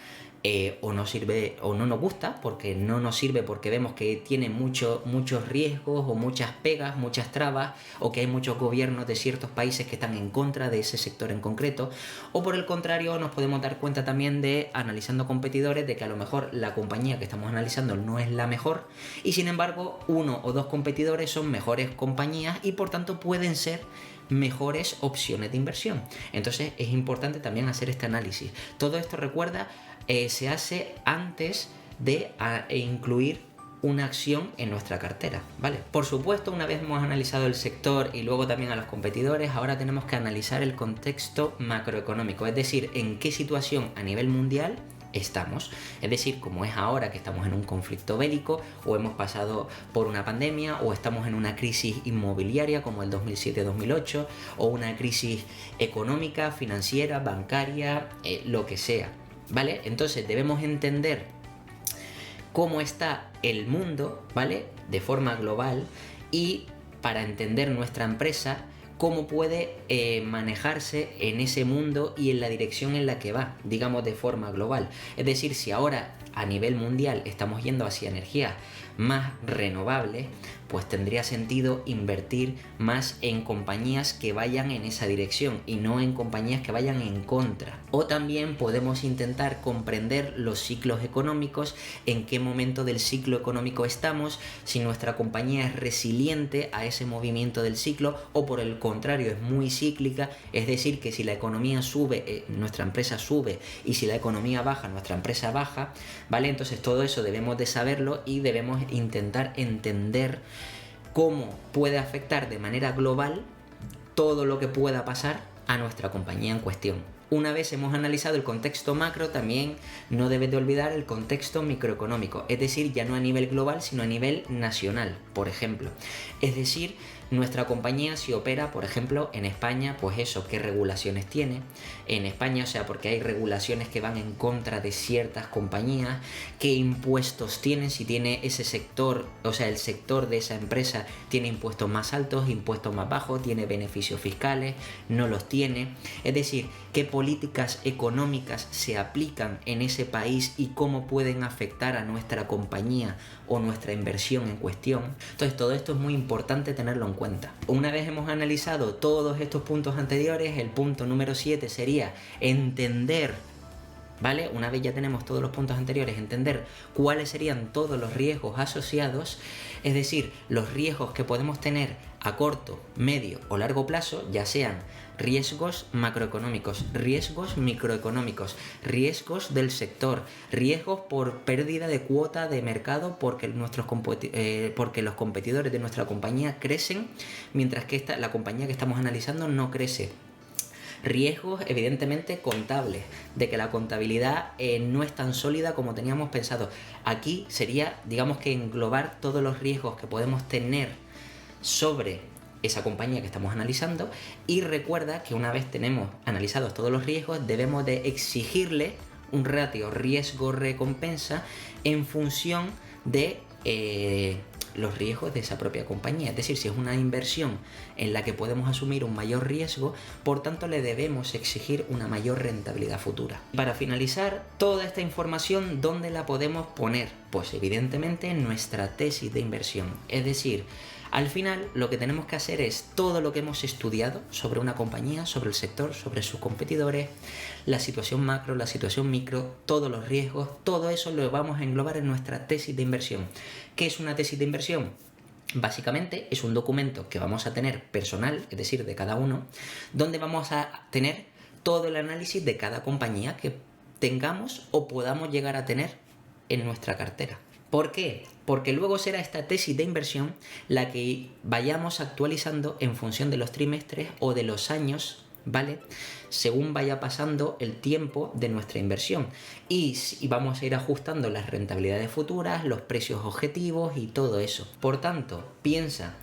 o no sirve o no nos gusta, porque no nos sirve porque vemos que tiene muchos riesgos o muchas pegas, muchas trabas, o que hay muchos gobiernos de ciertos países que están en contra de ese sector en concreto, o por el contrario nos podemos dar cuenta también de, analizando competidores, de que a lo mejor la compañía que estamos analizando no es la mejor y sin embargo uno o dos competidores son mejores compañías y por tanto pueden ser mejores opciones de inversión. Entonces es importante también hacer este análisis. Todo esto, recuerda, se hace antes de incluir una acción en nuestra cartera, ¿vale? Por supuesto, una vez hemos analizado el sector y luego también a los competidores, ahora tenemos que analizar el contexto macroeconómico, es decir, en qué situación a nivel mundial estamos. Es decir, como es ahora que estamos en un conflicto bélico, o hemos pasado por una pandemia, o estamos en una crisis inmobiliaria como el 2007-2008, o una crisis económica, financiera, bancaria, lo que sea, ¿vale? Entonces debemos entender cómo está el mundo, ¿vale? De forma global, y para entender nuestra empresa, cómo puede manejarse en ese mundo y en la dirección en la que va, digamos, de forma global. Es decir, si ahora a nivel mundial estamos yendo hacia energías más renovables, pues tendría sentido invertir más en compañías que vayan en esa dirección y no en compañías que vayan en contra. O también podemos intentar comprender los ciclos económicos, en qué momento del ciclo económico estamos, si nuestra compañía es resiliente a ese movimiento del ciclo o por el contrario es muy cíclica, es decir, que si la economía sube, nuestra empresa sube, y si la economía baja, nuestra empresa baja, ¿vale? Entonces todo eso debemos de saberlo y debemos intentar entender cómo puede afectar de manera global todo lo que pueda pasar a nuestra compañía en cuestión. Una vez hemos analizado el contexto macro, también no debes de olvidar el contexto microeconómico, es decir, ya no a nivel global, sino a nivel nacional, por ejemplo. Es decir, Nuestra compañía si opera, por ejemplo, en España, pues eso, qué regulaciones tiene. En España, o sea, porque hay regulaciones que van en contra de ciertas compañías, qué impuestos tienen, si tiene ese sector, o sea, el sector de esa empresa tiene impuestos más altos, impuestos más bajos, tiene beneficios fiscales, no los tiene. Es decir, qué políticas económicas se aplican en ese país y cómo pueden afectar a nuestra compañía o nuestra inversión en cuestión. Entonces todo esto es muy importante tenerlo en cuenta. Una vez hemos analizado todos estos puntos anteriores, el punto número 7 sería entender, ¿vale? Una vez ya tenemos todos los puntos anteriores, entender cuáles serían todos los riesgos asociados, es decir, los riesgos que podemos tener a corto, medio o largo plazo, ya sean riesgos macroeconómicos, riesgos microeconómicos, riesgos del sector, riesgos por pérdida de cuota de mercado porque los competidores de nuestra compañía crecen, mientras que la compañía que estamos analizando no crece. Riesgos evidentemente contables, de que la contabilidad no es tan sólida como teníamos pensado. Aquí sería, digamos que englobar todos los riesgos que podemos tener sobre esa compañía que estamos analizando, y recuerda que una vez tenemos analizados todos los riesgos debemos de exigirle un ratio riesgo-recompensa en función de los riesgos de esa propia compañía. Es decir, si es una inversión en la que podemos asumir un mayor riesgo, por tanto le debemos exigir una mayor rentabilidad futura. Para finalizar, toda esta información, ¿dónde la podemos poner? Pues evidentemente en nuestra tesis de inversión. Es decir, al final lo que tenemos que hacer es todo lo que hemos estudiado sobre una compañía, sobre el sector, sobre sus competidores, la situación macro, la situación micro, todos los riesgos, todo eso lo vamos a englobar en nuestra tesis de inversión. ¿Qué es una tesis de inversión? Básicamente es un documento que vamos a tener personal, es decir, de cada uno, donde vamos a tener todo el análisis de cada compañía que tengamos o podamos llegar a tener en nuestra cartera. ¿Por qué? Porque luego será esta tesis de inversión la que vayamos actualizando en función de los trimestres o de los años, ¿vale? Según vaya pasando el tiempo de nuestra inversión. Y vamos a ir ajustando las rentabilidades futuras, los precios objetivos y todo eso. Por tanto, piensa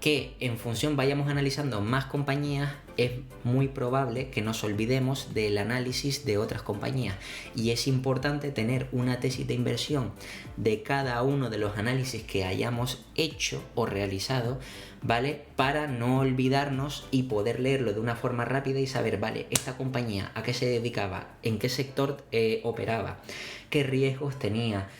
que en función vayamos analizando más compañías, es muy probable que nos olvidemos del análisis de otras compañías, y es importante tener una tesis de inversión de cada uno de los análisis que hayamos hecho o realizado, ¿vale? Para no olvidarnos y poder leerlo de una forma rápida y saber, vale, esta compañía a qué se dedicaba, en qué sector operaba, qué riesgos tenía,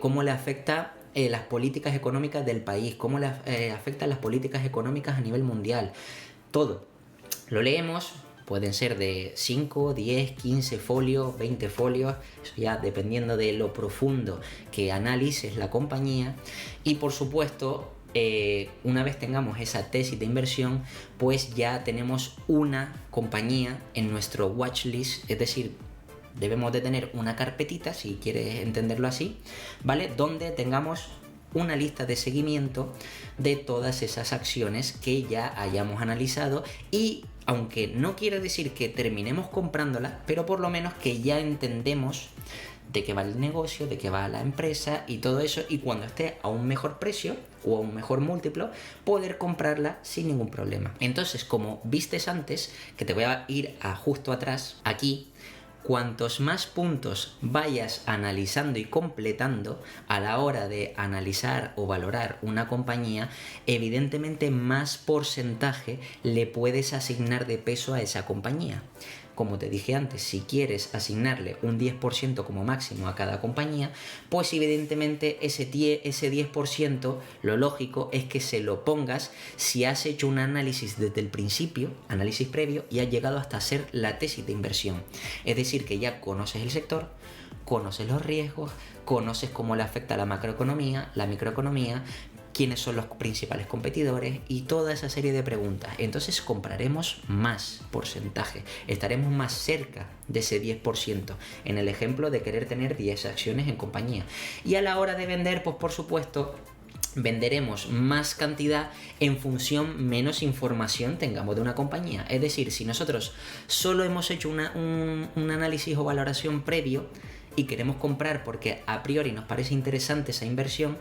cómo le afecta las políticas económicas del país, cómo le afectan las políticas económicas a nivel mundial. Todo lo leemos, pueden ser de 5, 10, 15 folios, 20 folios, eso ya dependiendo de lo profundo que analices la compañía. Y por supuesto, una vez tengamos esa tesis de inversión, pues ya tenemos una compañía en nuestro watchlist, es decir, debemos de tener una carpetita, si quieres entenderlo así, ¿vale? Donde tengamos una lista de seguimiento de todas esas acciones que ya hayamos analizado, y aunque no quiere decir que terminemos comprándolas, pero por lo menos que ya entendemos de qué va el negocio, de qué va la empresa y todo eso, y cuando esté a un mejor precio o a un mejor múltiplo, poder comprarla sin ningún problema. Entonces, como vistes antes, que te voy a ir a justo atrás, aquí, cuantos más puntos vayas analizando y completando a la hora de analizar o valorar una compañía, evidentemente más porcentaje le puedes asignar de peso a esa compañía. Como te dije antes, si quieres asignarle un 10% como máximo a cada compañía, pues evidentemente ese 10%, lo lógico es que se lo pongas si has hecho un análisis desde el principio, análisis previo, y has llegado hasta hacer la tesis de inversión. Es decir, que ya conoces el sector, conoces los riesgos, conoces cómo le afecta la macroeconomía, la microeconomía, quiénes son los principales competidores y toda esa serie de preguntas. Entonces compraremos más porcentaje, estaremos más cerca de ese 10% en el ejemplo de querer tener 10 acciones en compañía. Y a la hora de vender, pues por supuesto venderemos más cantidad en función menos información tengamos de una compañía. Es decir, si nosotros solo hemos hecho un análisis o valoración previo y queremos comprar porque a priori nos parece interesante esa inversión,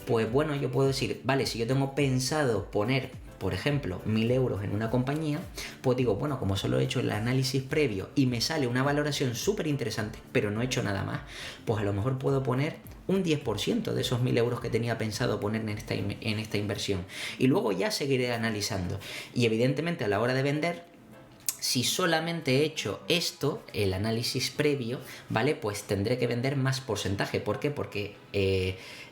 pues bueno, yo puedo decir, vale, si yo tengo pensado poner por ejemplo, 1.000 euros en una compañía, pues digo, bueno, como solo he hecho el análisis previo y me sale una valoración súper interesante, pero no he hecho nada más, pues a lo mejor puedo poner un 10% de esos 1.000 euros que tenía pensado poner en esta inversión. Y luego ya seguiré analizando. Y evidentemente a la hora de vender, si solamente he hecho esto, el análisis previo, ¿vale? Pues tendré que vender más porcentaje. ¿Por qué? Porque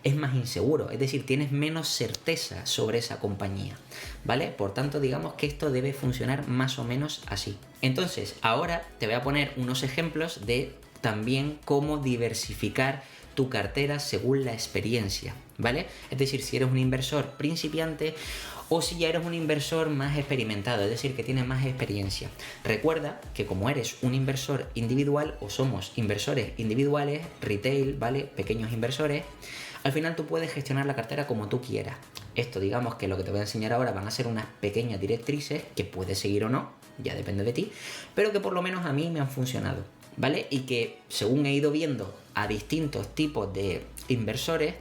es más inseguro, es decir, tienes menos certeza sobre esa compañía, ¿vale? Por tanto, digamos que esto debe funcionar más o menos así. Entonces, ahora te voy a poner unos ejemplos de también cómo diversificar tu cartera según la experiencia, ¿vale? Es decir, si eres un inversor principiante o si ya eres un inversor más experimentado, es decir, que tienes más experiencia. Recuerda que como eres un inversor individual o somos inversores individuales, retail, ¿vale? Pequeños inversores, al final tú puedes gestionar la cartera como tú quieras. Esto, digamos que lo que te voy a enseñar ahora van a ser unas pequeñas directrices que puedes seguir o no, ya depende de ti, pero que por lo menos a mí me han funcionado, ¿vale? Y que según he ido viendo a distintos tipos de inversores,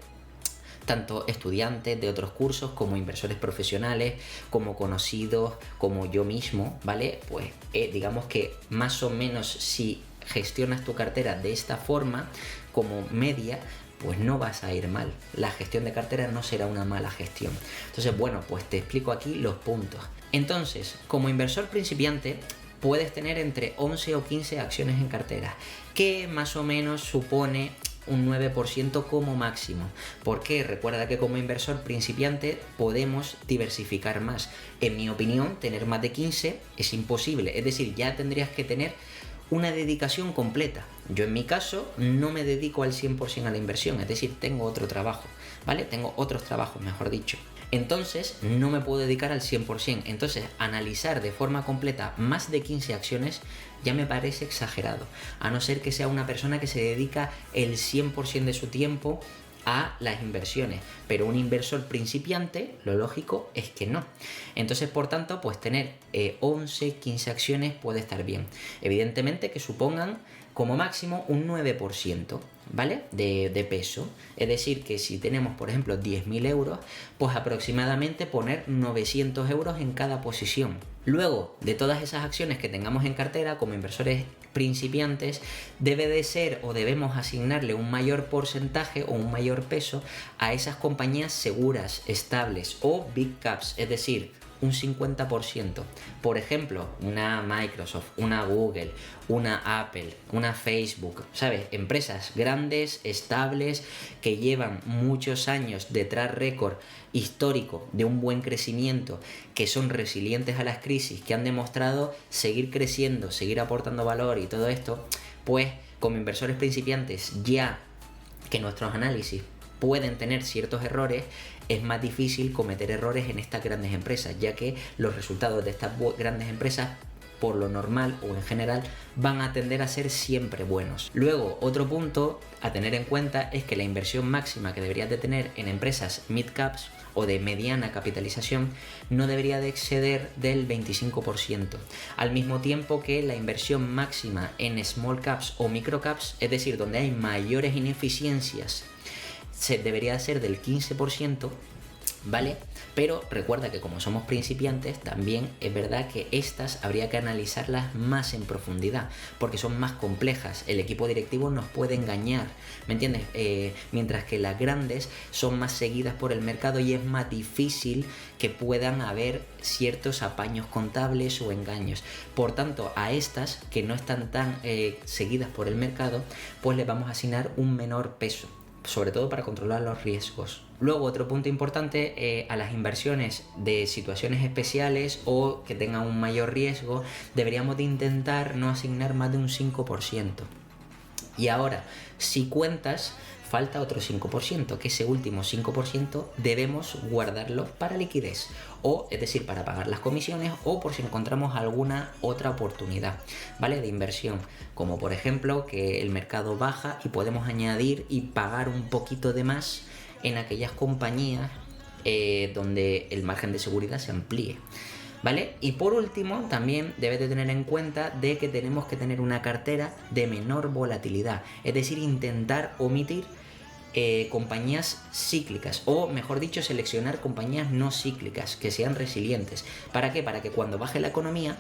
tanto estudiantes de otros cursos como inversores profesionales, como conocidos, como yo mismo, ¿vale? Pues digamos que más o menos si gestionas tu cartera de esta forma, como media, pues no vas a ir mal. La gestión de cartera no será una mala gestión. Entonces, bueno, pues te explico aquí los puntos. Entonces, como inversor principiante, puedes tener entre 11 o 15 acciones en cartera, que más o menos supone un 9% como máximo. Porque recuerda que como inversor principiante podemos diversificar más. En mi opinión, tener más de 15 es imposible. Es decir, ya tendrías que tener una dedicación completa. Yo en mi caso no me dedico al 100% a la inversión, es decir, tengo otro trabajo, ¿vale? Tengo otros trabajos, mejor dicho. Entonces no me puedo dedicar al 100%. Entonces analizar de forma completa más de 15 acciones ya me parece exagerado. A no ser que sea una persona que se dedica el 100% de su tiempo a las inversiones, pero un inversor principiante, lo lógico es que no. Entonces, por tanto, pues tener 11, 15 acciones puede estar bien. Evidentemente que supongan como máximo un 9%, ¿vale? De peso. Es decir, que si tenemos, por ejemplo, 10.000 euros, pues aproximadamente poner 900 euros en cada posición. Luego, de todas esas acciones que tengamos en cartera, como inversores principiantes, debe de ser o debemos asignarle un mayor porcentaje o un mayor peso a esas compañías seguras, estables o big caps, es decir, un 50%. Por ejemplo, una Microsoft, una Google, una Apple, una Facebook, ¿sabes? Empresas grandes, estables, que llevan muchos años de track record histórico de un buen crecimiento, que son resilientes a las crisis, que han demostrado seguir creciendo, seguir aportando valor y todo esto, pues como inversores principiantes, ya que nuestros análisis pueden tener ciertos errores, es más difícil cometer errores en estas grandes empresas, ya que los resultados de estas grandes empresas, por lo normal o en general, van a tender a ser siempre buenos. Luego, otro punto a tener en cuenta es que la inversión máxima que deberías de tener en empresas mid-caps o de mediana capitalización no debería de exceder del 25%, al mismo tiempo que la inversión máxima en small caps o microcaps, es decir, donde hay mayores ineficiencias, debería ser del 15%, ¿vale? Pero recuerda que como somos principiantes, también es verdad que estas habría que analizarlas más en profundidad, porque son más complejas. El equipo directivo nos puede engañar, ¿me entiendes? Mientras que las grandes son más seguidas por el mercado y es más difícil que puedan haber ciertos apaños contables o engaños. Por tanto, a estas que no están tan seguidas por el mercado, pues les vamos a asignar un menor peso, sobre todo para controlar los riesgos. Luego, otro punto importante, a las inversiones de situaciones especiales o que tengan un mayor riesgo, deberíamos de intentar no asignar más de un 5%. Y ahora, si cuentas, falta otro 5%, que ese último 5% debemos guardarlo para liquidez, o es decir, para pagar las comisiones o por si encontramos alguna otra oportunidad, ¿vale? De inversión, como por ejemplo que el mercado baja y podemos añadir y pagar un poquito de más en aquellas compañías donde el margen de seguridad se amplíe, ¿vale? Y por último, también debes de tener en cuenta de que tenemos que tener una cartera de menor volatilidad, es decir, intentar omitir compañías cíclicas, o mejor dicho, seleccionar compañías no cíclicas que sean resilientes. ¿Para qué? Para que cuando baje la economía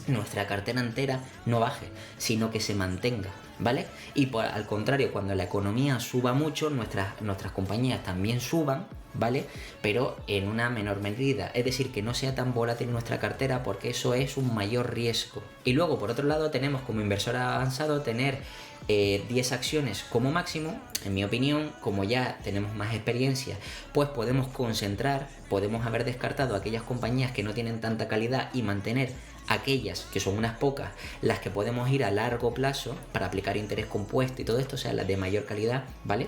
nuestra cartera entera no baje, sino que se mantenga, ¿vale? Y al contrario, cuando la economía suba mucho, nuestras compañías también suban, ¿vale? Pero en una menor medida, es decir, que no sea tan volátil nuestra cartera, porque eso es un mayor riesgo. Y luego, por otro lado, tenemos como inversor avanzado tener 10 acciones como máximo. En mi opinión, como ya tenemos más experiencia, pues podemos haber descartado aquellas compañías que no tienen tanta calidad y mantener aquellas, que son unas pocas, las que podemos ir a largo plazo para aplicar interés compuesto y todo esto, o sea, las de mayor calidad, ¿vale?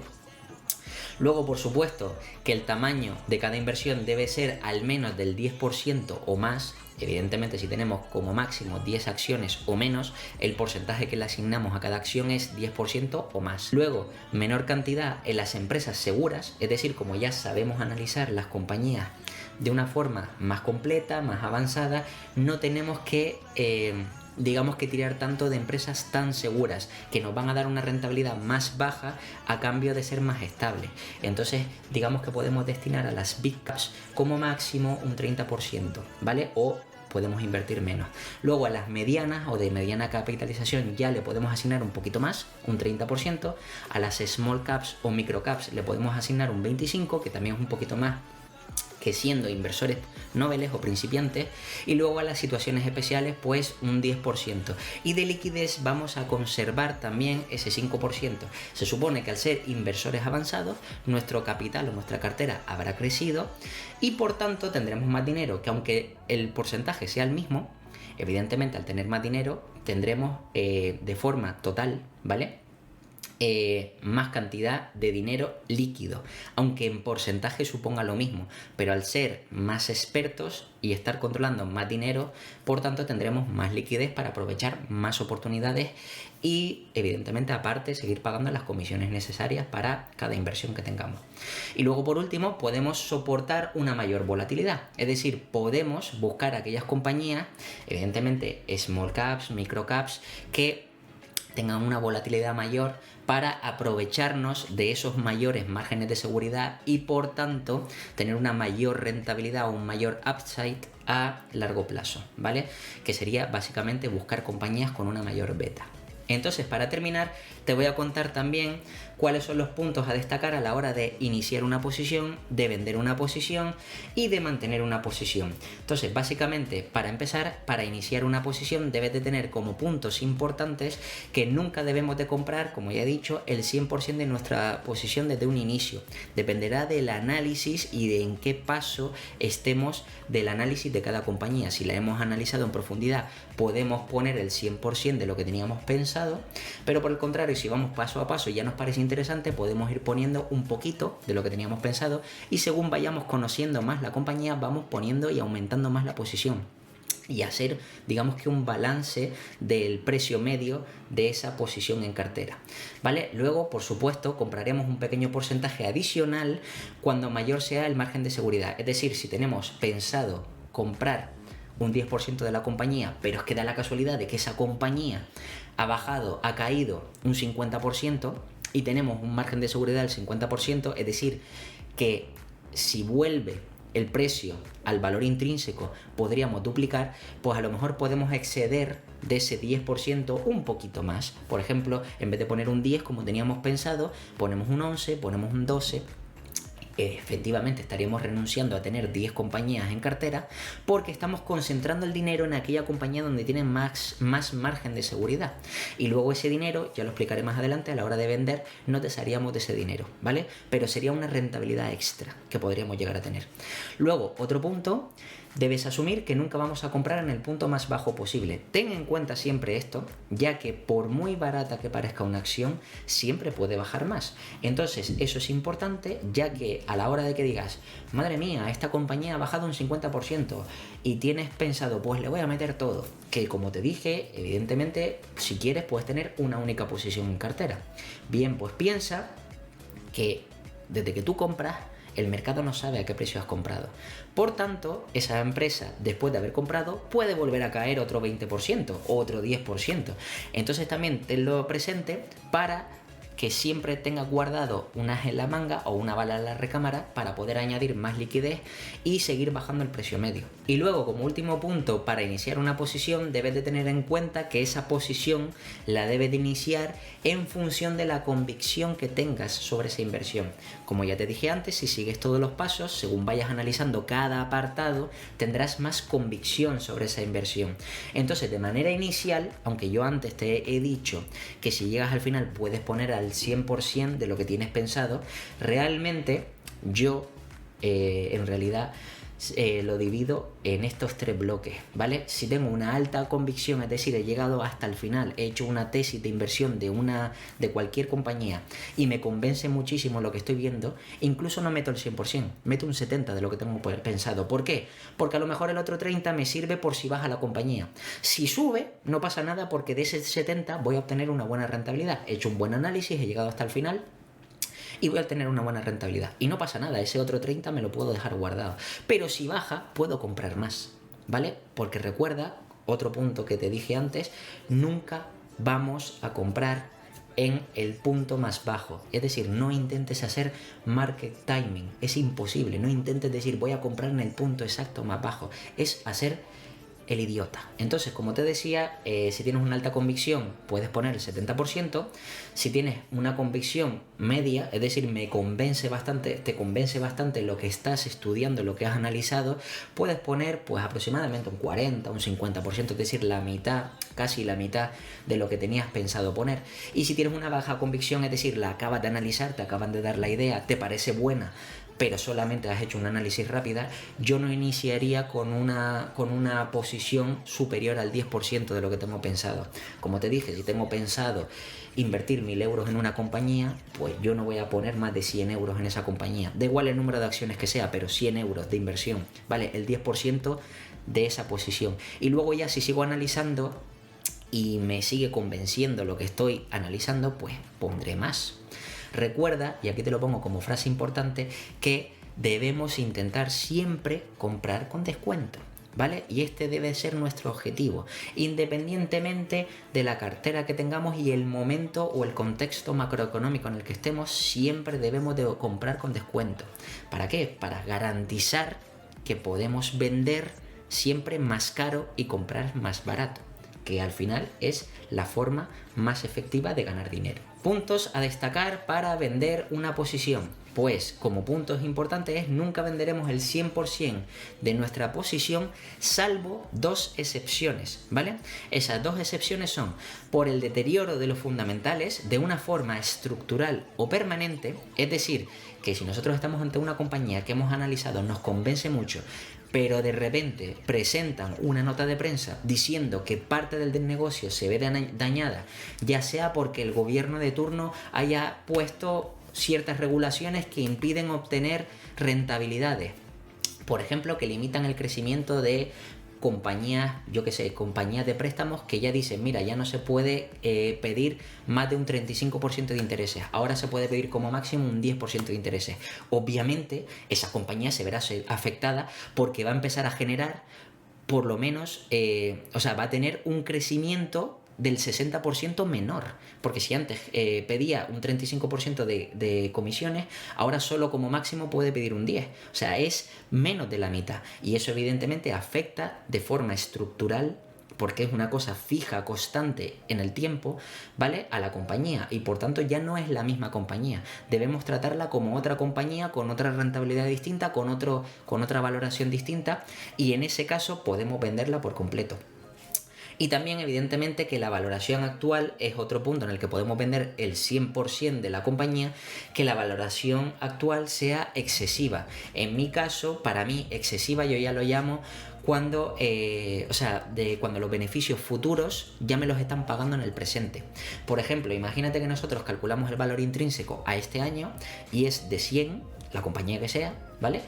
Luego, por supuesto, que el tamaño de cada inversión debe ser al menos del 10% o más. Evidentemente, si tenemos como máximo 10 acciones o menos, el porcentaje que le asignamos a cada acción es 10% o más. Luego, menor cantidad en las empresas seguras, es decir, como ya sabemos analizar las compañías de una forma más completa, más avanzada, no tenemos que tirar tanto de empresas tan seguras que nos van a dar una rentabilidad más baja a cambio de ser más estables. Entonces, digamos que podemos destinar a las big caps como máximo un 30%, ¿vale? O podemos invertir menos. Luego a las medianas o de mediana capitalización ya le podemos asignar un poquito más, un 30%. A las small caps o micro caps le podemos asignar un 25%, que también es un poquito más que siendo inversores noveles o principiantes. Y luego a las situaciones especiales pues un 10%, y de liquidez vamos a conservar también ese 5%. Se supone que al ser inversores avanzados nuestro capital o nuestra cartera habrá crecido y por tanto tendremos más dinero, que aunque el porcentaje sea el mismo, evidentemente al tener más dinero tendremos de forma total, ¿vale?, más cantidad de dinero líquido, aunque en porcentaje suponga lo mismo, pero al ser más expertos y estar controlando más dinero, por tanto tendremos más liquidez para aprovechar más oportunidades y evidentemente aparte seguir pagando las comisiones necesarias para cada inversión que tengamos. Y luego por último podemos soportar una mayor volatilidad, es decir, podemos buscar aquellas compañías, evidentemente small caps, micro caps, que tengan una volatilidad mayor para aprovecharnos de esos mayores márgenes de seguridad y por tanto tener una mayor rentabilidad o un mayor upside a largo plazo, ¿vale? Que sería básicamente buscar compañías con una mayor beta. Entonces, para terminar, te voy a contar también cuáles son los puntos a destacar a la hora de iniciar una posición, de vender una posición y de mantener una posición. Entonces, básicamente, para empezar, para iniciar una posición debes de tener como puntos importantes que nunca debemos de comprar, como ya he dicho, el 100% de nuestra posición desde un inicio. Dependerá del análisis y de en qué paso estemos del análisis de cada compañía. Si la hemos analizado en profundidad, podemos poner el 100% de lo que teníamos pensado, pero por el contrario, si vamos paso a paso y ya nos parece interesante, podemos ir poniendo un poquito de lo que teníamos pensado y según vayamos conociendo más la compañía, vamos poniendo y aumentando más la posición y hacer, digamos que un balance del precio medio de esa posición en cartera, ¿vale? Luego, por supuesto, compraremos un pequeño porcentaje adicional cuando mayor sea el margen de seguridad. Es decir, si tenemos pensado comprar un 10% de la compañía, pero es que da la casualidad de que esa compañía ha caído un 50% y tenemos un margen de seguridad del 50%, es decir, que si vuelve el precio al valor intrínseco podríamos duplicar, pues a lo mejor podemos exceder de ese 10% un poquito más. Por ejemplo, en vez de poner un 10 como teníamos pensado, ponemos un 11, ponemos un 12. Efectivamente estaríamos renunciando a tener 10 compañías en cartera porque estamos concentrando el dinero en aquella compañía donde tienen más margen de seguridad, y luego ese dinero, ya lo explicaré más adelante, a la hora de vender nos desharíamos de ese dinero, ¿vale? Pero sería una rentabilidad extra que podríamos llegar a tener. Luego, otro punto, debes asumir que nunca vamos a comprar en el punto más bajo posible. Ten en cuenta siempre esto, ya que por muy barata que parezca una acción, siempre puede bajar más. Entonces, eso es importante, ya que a la hora de que digas, madre mía, esta compañía ha bajado un 50% y tienes pensado, pues le voy a meter todo, que como te dije, evidentemente, si quieres puedes tener una única posición en cartera. Bien, pues piensa que desde que tú compras, el mercado no sabe a qué precio has comprado. Por tanto, esa empresa, después de haber comprado, puede volver a caer otro 20%, otro 10%. Entonces también tenlo presente para que siempre tengas guardado un as en la manga o una bala en la recámara para poder añadir más liquidez y seguir bajando el precio medio. Y luego, como último punto, para iniciar una posición debes de tener en cuenta que esa posición la debes de iniciar en función de la convicción que tengas sobre esa inversión. Como ya te dije antes, si sigues todos los pasos, según vayas analizando cada apartado, tendrás más convicción sobre esa inversión. Entonces, de manera inicial, aunque yo antes te he dicho que si llegas al final puedes poner al 100% de lo que tienes pensado, realmente yo en realidad lo divido en estos 3 bloques, ¿vale? Si tengo una alta convicción, es decir, he llegado hasta el final, he hecho una tesis de inversión de cualquier compañía y me convence muchísimo lo que estoy viendo, incluso no meto el 100%, meto un 70% de lo que tengo pensado. ¿Por qué? Porque a lo mejor el otro 30% me sirve por si baja la compañía. Si sube, no pasa nada porque de ese 70% voy a obtener una buena rentabilidad. He hecho un buen análisis, he llegado hasta el final y voy a tener una buena rentabilidad. Y no pasa nada, ese otro 30% me lo puedo dejar guardado. Pero si baja, puedo comprar más, ¿vale? Porque recuerda, otro punto que te dije antes, nunca vamos a comprar en el punto más bajo. Es decir, no intentes hacer market timing, es imposible. No intentes decir voy a comprar en el punto exacto más bajo. Es hacer el idiota. Entonces, como te decía, si tienes una alta convicción, puedes poner el 70%. Si tienes una convicción media, es decir, te convence bastante lo que estás estudiando, lo que has analizado, puedes poner pues aproximadamente un 40, un 50%, es decir, la mitad, casi la mitad de lo que tenías pensado poner. Y si tienes una baja convicción, es decir, la acabas de analizar, te acaban de dar la idea, te parece buena, pero solamente has hecho un análisis rápida, yo no iniciaría con una posición superior al 10% de lo que tengo pensado. Como te dije, si tengo pensado invertir 1.000 euros en una compañía, pues yo no voy a poner más de 100 euros en esa compañía. Da igual el número de acciones que sea, pero 100 euros de inversión, ¿vale? El 10% de esa posición. Y luego ya si sigo analizando y me sigue convenciendo lo que estoy analizando, pues pondré más. Recuerda, y aquí te lo pongo como frase importante, que debemos intentar siempre comprar con descuento, ¿vale? Y este debe ser nuestro objetivo, independientemente de la cartera que tengamos y el momento o el contexto macroeconómico en el que estemos, siempre debemos de comprar con descuento. ¿Para qué? Para garantizar que podemos vender siempre más caro y comprar más barato, que al final es la forma más efectiva de ganar dinero. Puntos a destacar para vender una posición. Pues como puntos importantes es nunca venderemos el 100% de nuestra posición salvo 2 excepciones, ¿vale? Esas 2 excepciones son por el deterioro de los fundamentales de una forma estructural o permanente, es decir, que si nosotros estamos ante una compañía que hemos analizado, nos convence mucho, pero de repente presentan una nota de prensa diciendo que parte del negocio se ve dañada, ya sea porque el gobierno de turno haya puesto ciertas regulaciones que impiden obtener rentabilidades. Por ejemplo, que limitan el crecimiento de compañías, compañías de préstamos que ya dicen, mira, ya no se puede pedir más de un 35% de intereses, ahora se puede pedir como máximo un 10% de intereses. Obviamente, esa compañía se verá afectada porque va a empezar a generar, por lo menos, va a tener un crecimiento del 60% menor, porque si antes pedía un 35% de comisiones, ahora solo como máximo puede pedir un 10%, o sea, es menos de la mitad, y eso evidentemente afecta de forma estructural, porque es una cosa fija, constante en el tiempo, ¿vale? A la compañía, y por tanto ya no es la misma compañía. Debemos tratarla como otra compañía, con otra rentabilidad distinta, con otra valoración distinta, y en ese caso podemos venderla por completo. Y también evidentemente que la valoración actual es otro punto en el que podemos vender el 100% de la compañía, que la valoración actual sea excesiva. En mi caso, para mí, excesiva yo ya lo llamo cuando los beneficios futuros ya me los están pagando en el presente. Por ejemplo, imagínate que nosotros calculamos el valor intrínseco a este año y es de 100, la compañía que sea, ¿vale?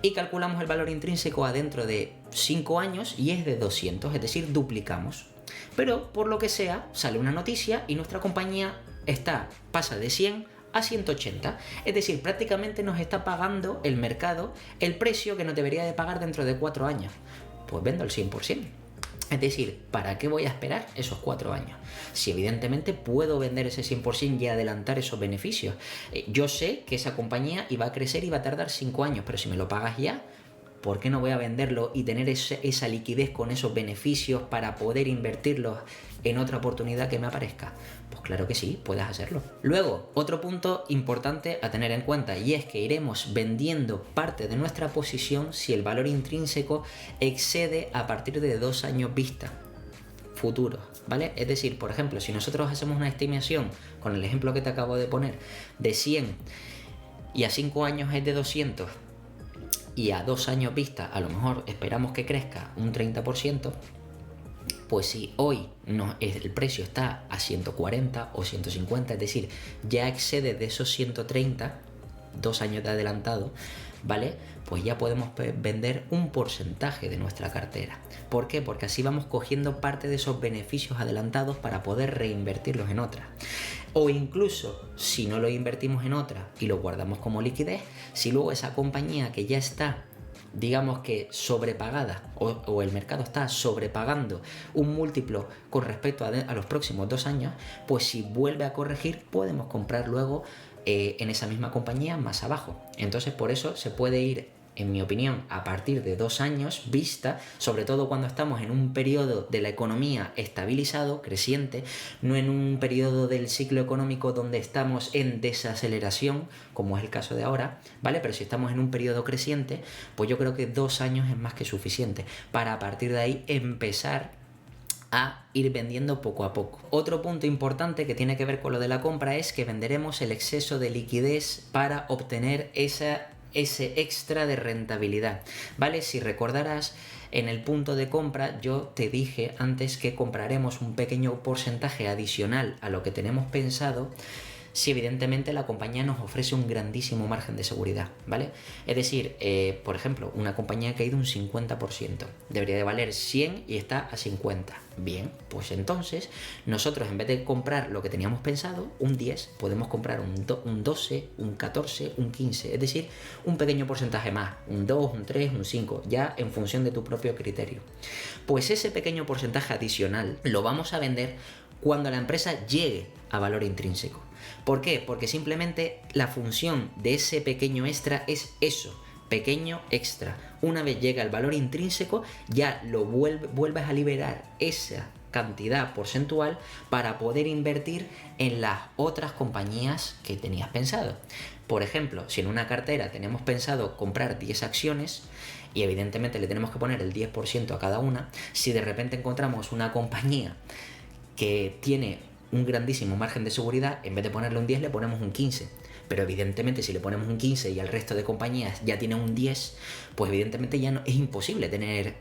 Y calculamos el valor intrínseco a dentro de 5 años y es de 200, es decir, duplicamos. Pero por lo que sea, sale una noticia y nuestra compañía pasa de 100 a 180. Es decir, prácticamente nos está pagando el mercado el precio que nos debería de pagar dentro de 4 años. Pues vendo el 100%. Es decir, ¿para qué voy a esperar esos 4 años? Si evidentemente puedo vender ese 100% y adelantar esos beneficios. Yo sé que esa compañía iba a crecer y va a tardar 5 años, pero si me lo pagas ya, ¿por qué no voy a venderlo y tener esa liquidez con esos beneficios para poder invertirlos en otra oportunidad que me aparezca? Pues claro que sí, puedes hacerlo. Luego, otro punto importante a tener en cuenta, y es que iremos vendiendo parte de nuestra posición si el valor intrínseco excede a partir de 2 años vista futuros, ¿vale? Es decir, por ejemplo, si nosotros hacemos una estimación, con el ejemplo que te acabo de poner, de 100 y a 5 años es de 200, y a 2 años vista a lo mejor esperamos que crezca un 30%, pues si hoy el precio está a 140 o 150, es decir, ya excede de esos 130, 2 años de adelantado, ¿vale? Pues ya podemos vender un porcentaje de nuestra cartera. ¿Por qué? Porque así vamos cogiendo parte de esos beneficios adelantados para poder reinvertirlos en otra. O incluso, si no lo invertimos en otra y lo guardamos como liquidez, si luego esa compañía que ya está, digamos que sobrepagada, o el mercado está sobrepagando un múltiplo con respecto a los próximos 2 años, pues si vuelve a corregir podemos comprar luego en esa misma compañía más abajo. Entonces por eso se puede ir, en mi opinión, a partir de 2 años vista, sobre todo cuando estamos en un periodo de la economía estabilizado, creciente, no en un periodo del ciclo económico donde estamos en desaceleración, como es el caso de ahora, ¿vale? Pero si estamos en un periodo creciente, pues yo creo que 2 años es más que suficiente para a partir de ahí empezar a ir vendiendo poco a poco. Otro punto importante que tiene que ver con lo de la compra es que venderemos el exceso de liquidez para obtener ese extra de rentabilidad, ¿vale? Si recordarás, en el punto de compra yo te dije antes que compraremos un pequeño porcentaje adicional a lo que tenemos pensado si evidentemente la compañía nos ofrece un grandísimo margen de seguridad, ¿vale? Es decir, por ejemplo, una compañía ha caído un 50%, debería de valer 100 y está a 50. Bien, pues entonces nosotros en vez de comprar lo que teníamos pensado, un 10, podemos comprar un 12, un 14, un 15, es decir, un pequeño porcentaje más, un 2, un 3, un 5, ya en función de tu propio criterio. Pues ese pequeño porcentaje adicional lo vamos a vender cuando la empresa llegue a valor intrínseco. ¿Por qué? Porque simplemente la función de ese pequeño extra es eso, pequeño extra. Una vez llega el valor intrínseco, ya lo vuelves a liberar esa cantidad porcentual para poder invertir en las otras compañías que tenías pensado. Por ejemplo, si en una cartera tenemos pensado comprar 10 acciones y evidentemente le tenemos que poner el 10% a cada una, si de repente encontramos una compañía que tiene un grandísimo margen de seguridad, en vez de ponerle un 10 le ponemos un 15. Pero evidentemente si le ponemos un 15 y al resto de compañías ya tiene un 10, pues evidentemente ya no, es imposible tener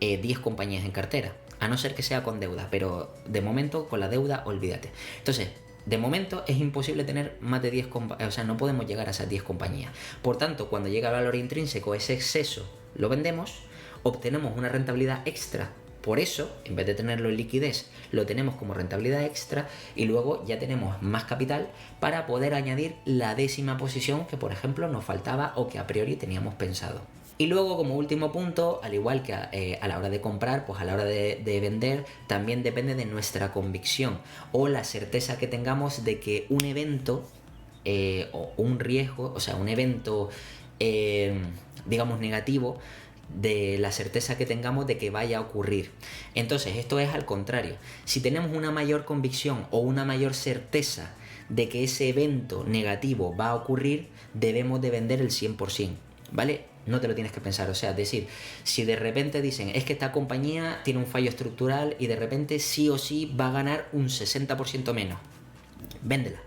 10 compañías en cartera, a no ser que sea con deuda, pero de momento con la deuda olvídate. Entonces, de momento es imposible tener más de 10 compañías, o sea, no podemos llegar a esas 10 compañías. Por tanto, cuando llega el valor intrínseco, ese exceso lo vendemos, obtenemos una rentabilidad extra. Por eso, en vez de tenerlo en liquidez, lo tenemos como rentabilidad extra y luego ya tenemos más capital para poder añadir la 10ª posición que, por ejemplo, nos faltaba o que a priori teníamos pensado. Y luego, como último punto, al igual que a la hora de comprar, pues a la hora de vender, también depende de nuestra convicción o la certeza que tengamos de que un evento o un riesgo, o sea, un evento, digamos, negativo, de la certeza que tengamos de que vaya a ocurrir. Entonces, esto es al contrario. Si tenemos una mayor convicción o una mayor certeza de que ese evento negativo va a ocurrir, debemos de vender el 100%, ¿vale? No te lo tienes que pensar, o sea, es decir, si de repente dicen, es que esta compañía tiene un fallo estructural y de repente sí o sí va a ganar un 60% menos, véndela.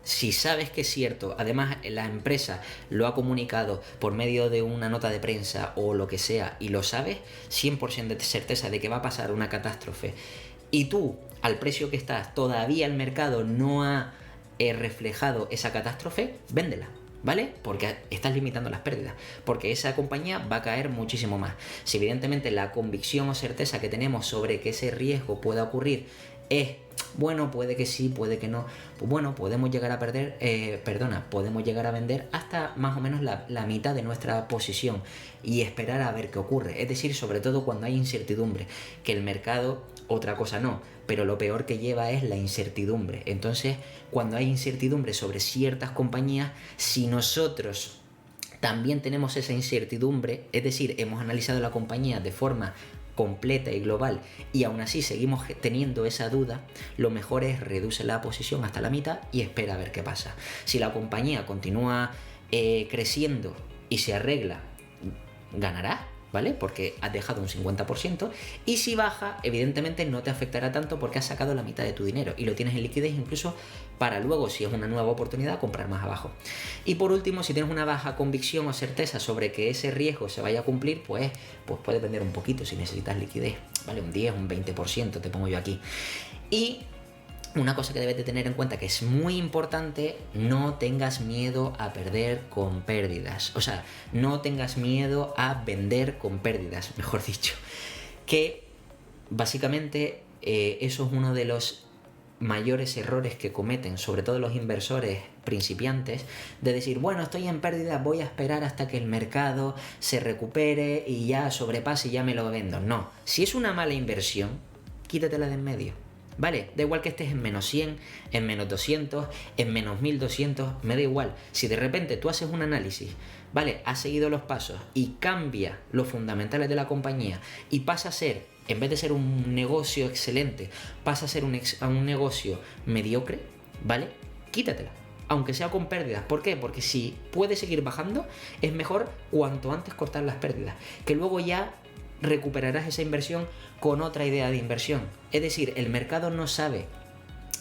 Si sabes que es cierto, además la empresa lo ha comunicado por medio de una nota de prensa o lo que sea y lo sabes, 100% de certeza de que va a pasar una catástrofe y tú, al precio que estás, todavía el mercado no ha reflejado esa catástrofe, véndela, ¿vale? Porque estás limitando las pérdidas, porque esa compañía va a caer muchísimo más. Si evidentemente la convicción o certeza que tenemos sobre que ese riesgo pueda ocurrir es, bueno, puede que sí, puede que no. Pues bueno, podemos llegar a podemos llegar a vender hasta más o menos la mitad de nuestra posición y esperar a ver qué ocurre. Es decir, sobre todo cuando hay incertidumbre, que el mercado, otra cosa no, pero lo peor que lleva es la incertidumbre. Entonces, cuando hay incertidumbre sobre ciertas compañías, si nosotros también tenemos esa incertidumbre, es decir, hemos analizado la compañía de forma completa y global y aún así seguimos teniendo esa duda, lo mejor es reducir la posición hasta la mitad y espera a ver qué pasa. Si la compañía continúa creciendo y se arregla, ganará, ¿vale? Porque has dejado un 50%, y si baja, evidentemente no te afectará tanto porque has sacado la mitad de tu dinero y lo tienes en liquidez incluso para luego, si es una nueva oportunidad, comprar más abajo. Y por último, si tienes una baja convicción o certeza sobre que ese riesgo se vaya a cumplir, pues puedes vender un poquito si necesitas liquidez, ¿vale? Un 10, un 20% te pongo yo aquí. Y una cosa que debes de tener en cuenta que es muy importante, no tengas miedo a perder con pérdidas. O sea, no tengas miedo a vender con pérdidas, mejor dicho. Que básicamente eso es uno de los mayores errores que cometen, sobre todo los inversores principiantes, de decir, bueno, estoy en pérdida, voy a esperar hasta que el mercado se recupere y ya sobrepase y ya me lo vendo. No, si es una mala inversión, quítatela de en medio. ¿Vale? Da igual que estés en menos 100, en menos 200, en menos 1200, me da igual. Si de repente tú haces un análisis, ¿vale? Has seguido los pasos y cambia los fundamentales de la compañía y pasa a ser, en vez de ser un negocio excelente, pasa a ser un negocio mediocre, ¿vale? Quítatela, aunque sea con pérdidas. ¿Por qué? Porque si puede seguir bajando, es mejor cuanto antes cortar las pérdidas, que luego ya recuperarás esa inversión con otra idea de inversión. Es decir, el mercado no sabe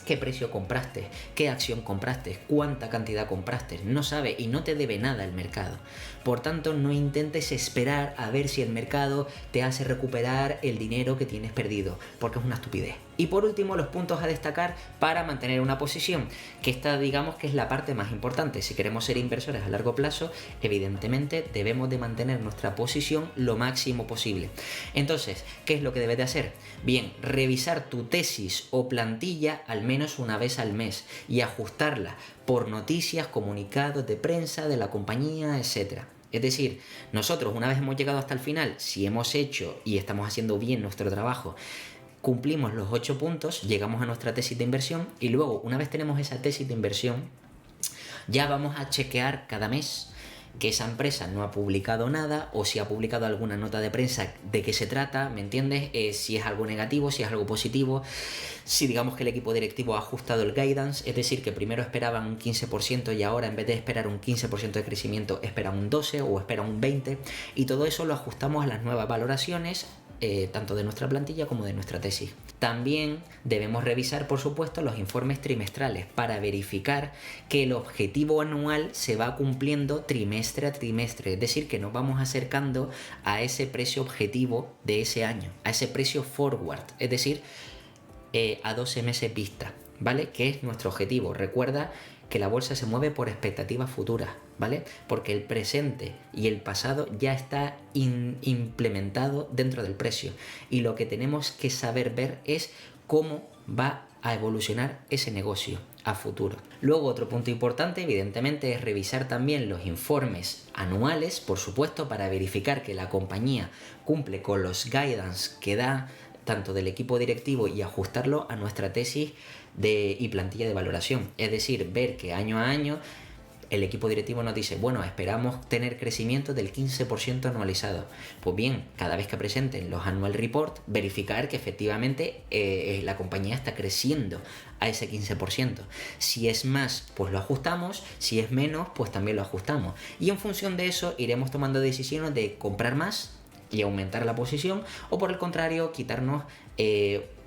qué precio compraste, qué acción compraste, cuánta cantidad compraste, no sabe y no te debe nada el mercado. Por tanto, no intentes esperar a ver si el mercado te hace recuperar el dinero que tienes perdido, porque es una estupidez. Y por último, los puntos a destacar para mantener una posición, que esta digamos que es la parte más importante. Si queremos ser inversores a largo plazo, evidentemente debemos de mantener nuestra posición lo máximo posible. Entonces, ¿qué es lo que debes de hacer? Bien, revisar tu tesis o plantilla al menos una vez al mes y ajustarla por noticias, comunicados de prensa de la compañía, etc. Es decir, nosotros una vez hemos llegado hasta el final, si hemos hecho y estamos haciendo bien nuestro trabajo, cumplimos los 8 puntos, llegamos a nuestra tesis de inversión y luego, una vez tenemos esa tesis de inversión, ya vamos a chequear cada mes que esa empresa no ha publicado nada o si ha publicado alguna nota de prensa, de qué se trata, ¿me entiendes? Si es algo negativo, si es algo positivo, si digamos que el equipo directivo ha ajustado el guidance, es decir, que primero esperaban un 15% y ahora en vez de esperar un 15% de crecimiento esperan un 12 o esperan un 20, y todo eso lo ajustamos a las nuevas valoraciones, tanto de nuestra plantilla como de nuestra tesis. También debemos revisar, por supuesto, los informes trimestrales para verificar que el objetivo anual se va cumpliendo trimestre a trimestre, es decir, que nos vamos acercando a ese precio objetivo de ese año, a ese precio forward, es decir, a 12 meses vista, ¿vale? Que es nuestro objetivo. Recuerda que la bolsa se mueve por expectativas futuras, ¿vale? Porque el presente y el pasado ya está implementado dentro del precio y lo que tenemos que saber ver es cómo va a evolucionar ese negocio a futuro. Luego, otro punto importante, evidentemente, es revisar también los informes anuales, por supuesto, para verificar que la compañía cumple con los guidance que da tanto del equipo directivo y ajustarlo a nuestra tesis y plantilla de valoración. Es decir, ver que año a año el equipo directivo nos dice, bueno, esperamos tener crecimiento del 15% anualizado. Pues bien, cada vez que presenten los annual report, verificar que efectivamente la compañía está creciendo a ese 15%. Si es más, pues lo ajustamos. Si es menos, pues también lo ajustamos. Y en función de eso, iremos tomando decisiones de comprar más y aumentar la posición, o por el contrario, quitarnos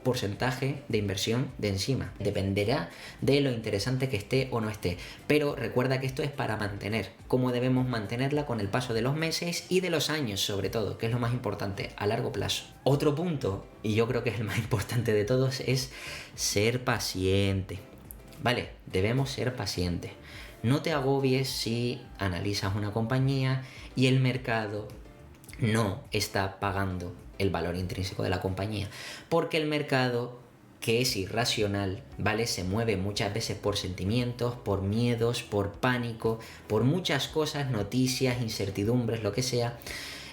porcentaje de inversión de encima. Dependerá de lo interesante que esté o no esté, pero recuerda que esto es para mantener. ¿Cómo debemos mantenerla? Con el paso de los meses y de los años, sobre todo, que es lo más importante, a largo plazo. Otro punto, y yo creo que es el más importante de todos, es ser paciente. Vale, debemos ser pacientes. No te agobies si analizas una compañía y el mercado no está pagando el valor intrínseco de la compañía, porque el mercado que es irracional, ¿vale? Se mueve muchas veces por sentimientos, por miedos, por pánico, por muchas cosas, noticias, incertidumbres, lo que sea.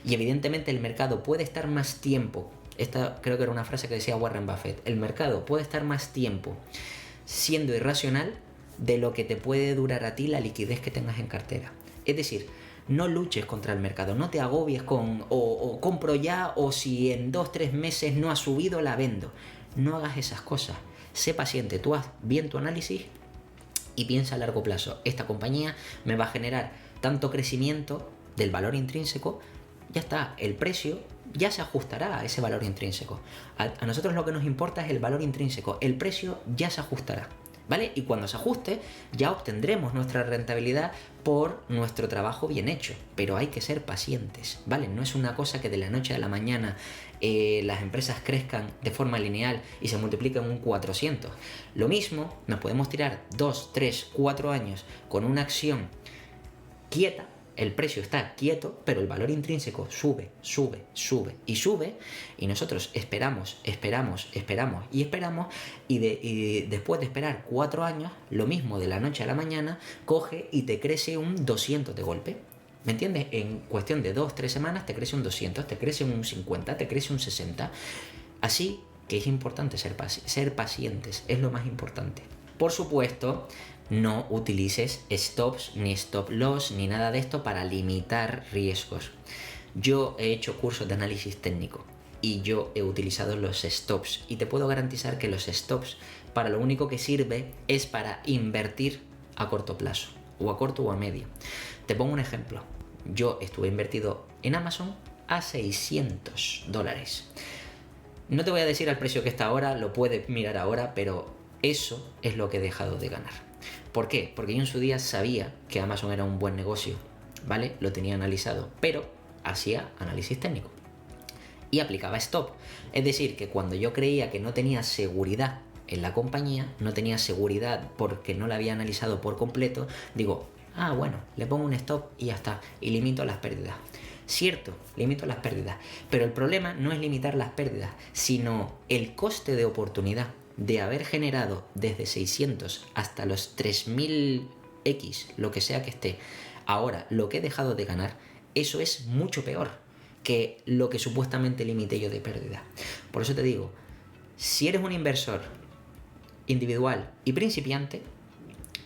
Y evidentemente el mercado puede estar más tiempo. Esta creo que era una frase que decía Warren Buffett. El mercado puede estar más tiempo siendo irracional de lo que te puede durar a ti la liquidez que tengas en cartera. Es decir, no luches contra el mercado, no te agobies con o compro ya, o si en 2-3 meses no ha subido la vendo. No hagas esas cosas. Sé paciente, tú haz bien tu análisis y piensa a largo plazo. Esta compañía me va a generar tanto crecimiento del valor intrínseco, ya está, el precio ya se ajustará a ese valor intrínseco. A nosotros lo que nos importa es el valor intrínseco, el precio ya se ajustará, ¿vale? Y cuando se ajuste ya obtendremos nuestra rentabilidad por nuestro trabajo bien hecho, pero hay que ser pacientes, ¿vale? No es una cosa que de la noche a la mañana las empresas crezcan de forma lineal y se multipliquen un 400. Lo mismo, nos podemos tirar 2, 3, 4 años con una acción quieta. El precio está quieto, pero el valor intrínseco sube, sube, sube y sube, y nosotros esperamos, y después de esperar 4 años, lo mismo de la noche a la mañana, coge y te crece un 200 de golpe. ¿Me entiendes? En cuestión de 2-3 semanas te crece un 200, te crece un 50, te crece un 60. Así que es importante ser pacientes, es lo más importante. Por supuesto, no utilices stops, ni stop loss, ni nada de esto para limitar riesgos. Yo he hecho cursos de análisis técnico y yo he utilizado los stops, y te puedo garantizar que los stops para lo único que sirve es para invertir a corto plazo, o a corto o a medio. Te pongo un ejemplo. Yo estuve invertido en Amazon a $600. No te voy a decir al precio que está ahora, lo puedes mirar ahora, pero eso es lo que he dejado de ganar. ¿Por qué? Porque yo en su día sabía que Amazon era un buen negocio, ¿vale? Lo tenía analizado, pero hacía análisis técnico y aplicaba stop. Es decir, que cuando yo creía que no tenía seguridad en la compañía, no tenía seguridad porque no la había analizado por completo, digo, bueno, le pongo un stop y ya está, y limito las pérdidas. Cierto, limito las pérdidas, pero el problema no es limitar las pérdidas, sino el coste de oportunidad de haber generado desde 600 hasta los 3000x, lo que sea que esté, ahora lo que he dejado de ganar, eso es mucho peor que lo que supuestamente limité yo de pérdida. Por eso te digo, si eres un inversor individual y principiante,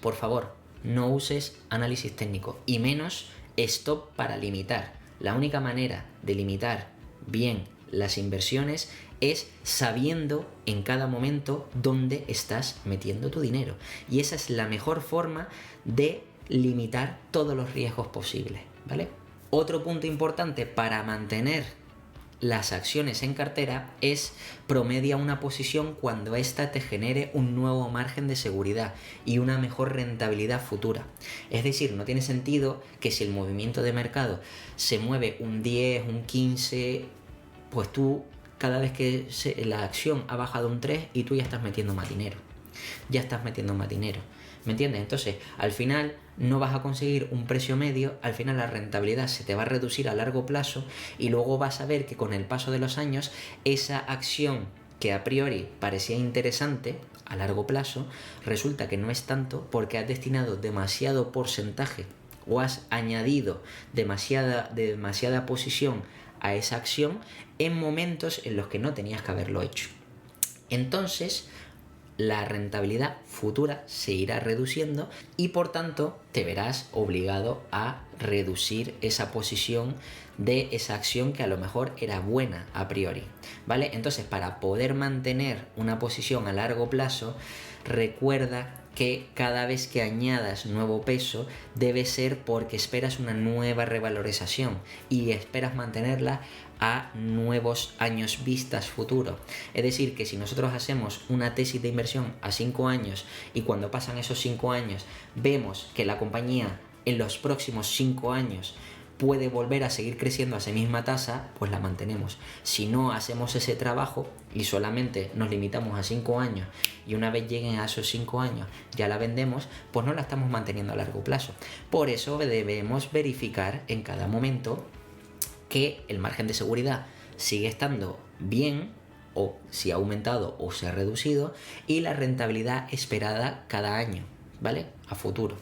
por favor, no uses análisis técnico y menos stop para limitar. La única manera de limitar bien las inversiones es sabiendo en cada momento dónde estás metiendo tu dinero. Y esa es la mejor forma de limitar todos los riesgos posibles, ¿vale? Otro punto importante para mantener las acciones en cartera es promedia una posición cuando ésta te genere un nuevo margen de seguridad y una mejor rentabilidad futura. Es decir, no tiene sentido que si el movimiento de mercado se mueve un 10, un 15, pues tú cada vez que la acción ha bajado un 3 y tú ya estás metiendo más dinero. ¿Me entiendes? Entonces, al final no vas a conseguir un precio medio, al final la rentabilidad se te va a reducir a largo plazo y luego vas a ver que con el paso de los años esa acción que a priori parecía interesante a largo plazo resulta que no es tanto porque has destinado demasiado porcentaje o has añadido demasiada posición a esa acción en momentos en los que no tenías que haberlo hecho. Entonces, la rentabilidad futura se irá reduciendo y por tanto te verás obligado a reducir esa posición de esa acción que a lo mejor era buena a priori, ¿vale? Entonces, para poder mantener una posición a largo plazo, recuerda que cada vez que añadas nuevo peso debe ser porque esperas una nueva revalorización y esperas mantenerla a nuevos años vistas futuro. Es decir, que si nosotros hacemos una tesis de inversión a 5 años y cuando pasan esos 5 años vemos que la compañía en los próximos 5 años puede volver a seguir creciendo a esa misma tasa, pues la mantenemos. Si no hacemos ese trabajo y solamente nos limitamos a 5 años y una vez lleguen a esos 5 años ya la vendemos, pues no la estamos manteniendo a largo plazo. Por eso debemos verificar en cada momento que el margen de seguridad sigue estando bien, o si ha aumentado o se ha reducido, y la rentabilidad esperada cada año, ¿vale? A futuro.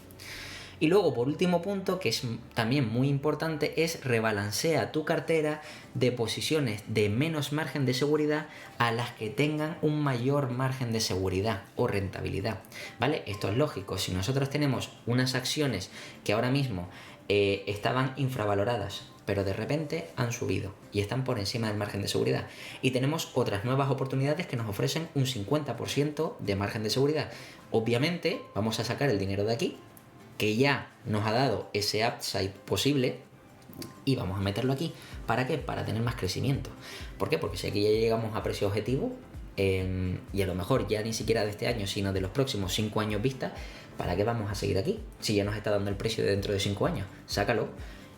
Y luego, por último punto, que es también muy importante, es rebalancea tu cartera de posiciones de menos margen de seguridad a las que tengan un mayor margen de seguridad o rentabilidad, ¿vale? Esto es lógico. Si nosotros tenemos unas acciones que ahora mismo estaban infravaloradas, pero de repente han subido y están por encima del margen de seguridad, y tenemos otras nuevas oportunidades que nos ofrecen un 50% de margen de seguridad, obviamente vamos a sacar el dinero de aquí, que ya nos ha dado ese upside posible, y vamos a meterlo aquí. ¿Para qué? Para tener más crecimiento. ¿Por qué? Porque si aquí ya llegamos a precio objetivo, y a lo mejor ya ni siquiera de este año, sino de los próximos 5 años vista, ¿para qué vamos a seguir aquí? Si ya nos está dando el precio de dentro de 5 años, sácalo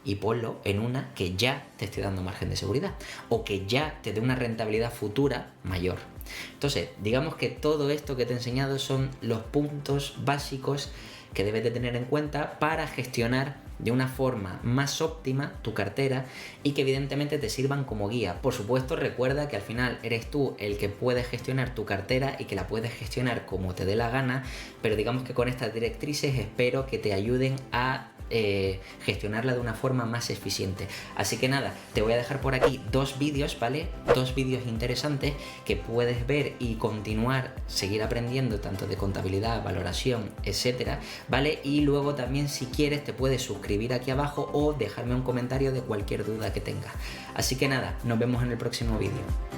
y ponlo en una que ya te esté dando margen de seguridad o que ya te dé una rentabilidad futura mayor. Entonces, digamos que todo esto que te he enseñado son los puntos básicos que debes de tener en cuenta para gestionar de una forma más óptima tu cartera y que evidentemente te sirvan como guía. Por supuesto, recuerda que al final eres tú el que puedes gestionar tu cartera y que la puedes gestionar como te dé la gana, pero digamos que con estas directrices espero que te ayuden a gestionarla de una forma más eficiente. Así que nada, te voy a dejar por aquí 2 vídeos, ¿vale? 2 vídeos interesantes que puedes ver y continuar, seguir aprendiendo tanto de contabilidad, valoración, etcétera, ¿vale? Y luego también, si quieres, te puedes suscribir aquí abajo o dejarme un comentario de cualquier duda que tengas. Así que nada, nos vemos en el próximo vídeo.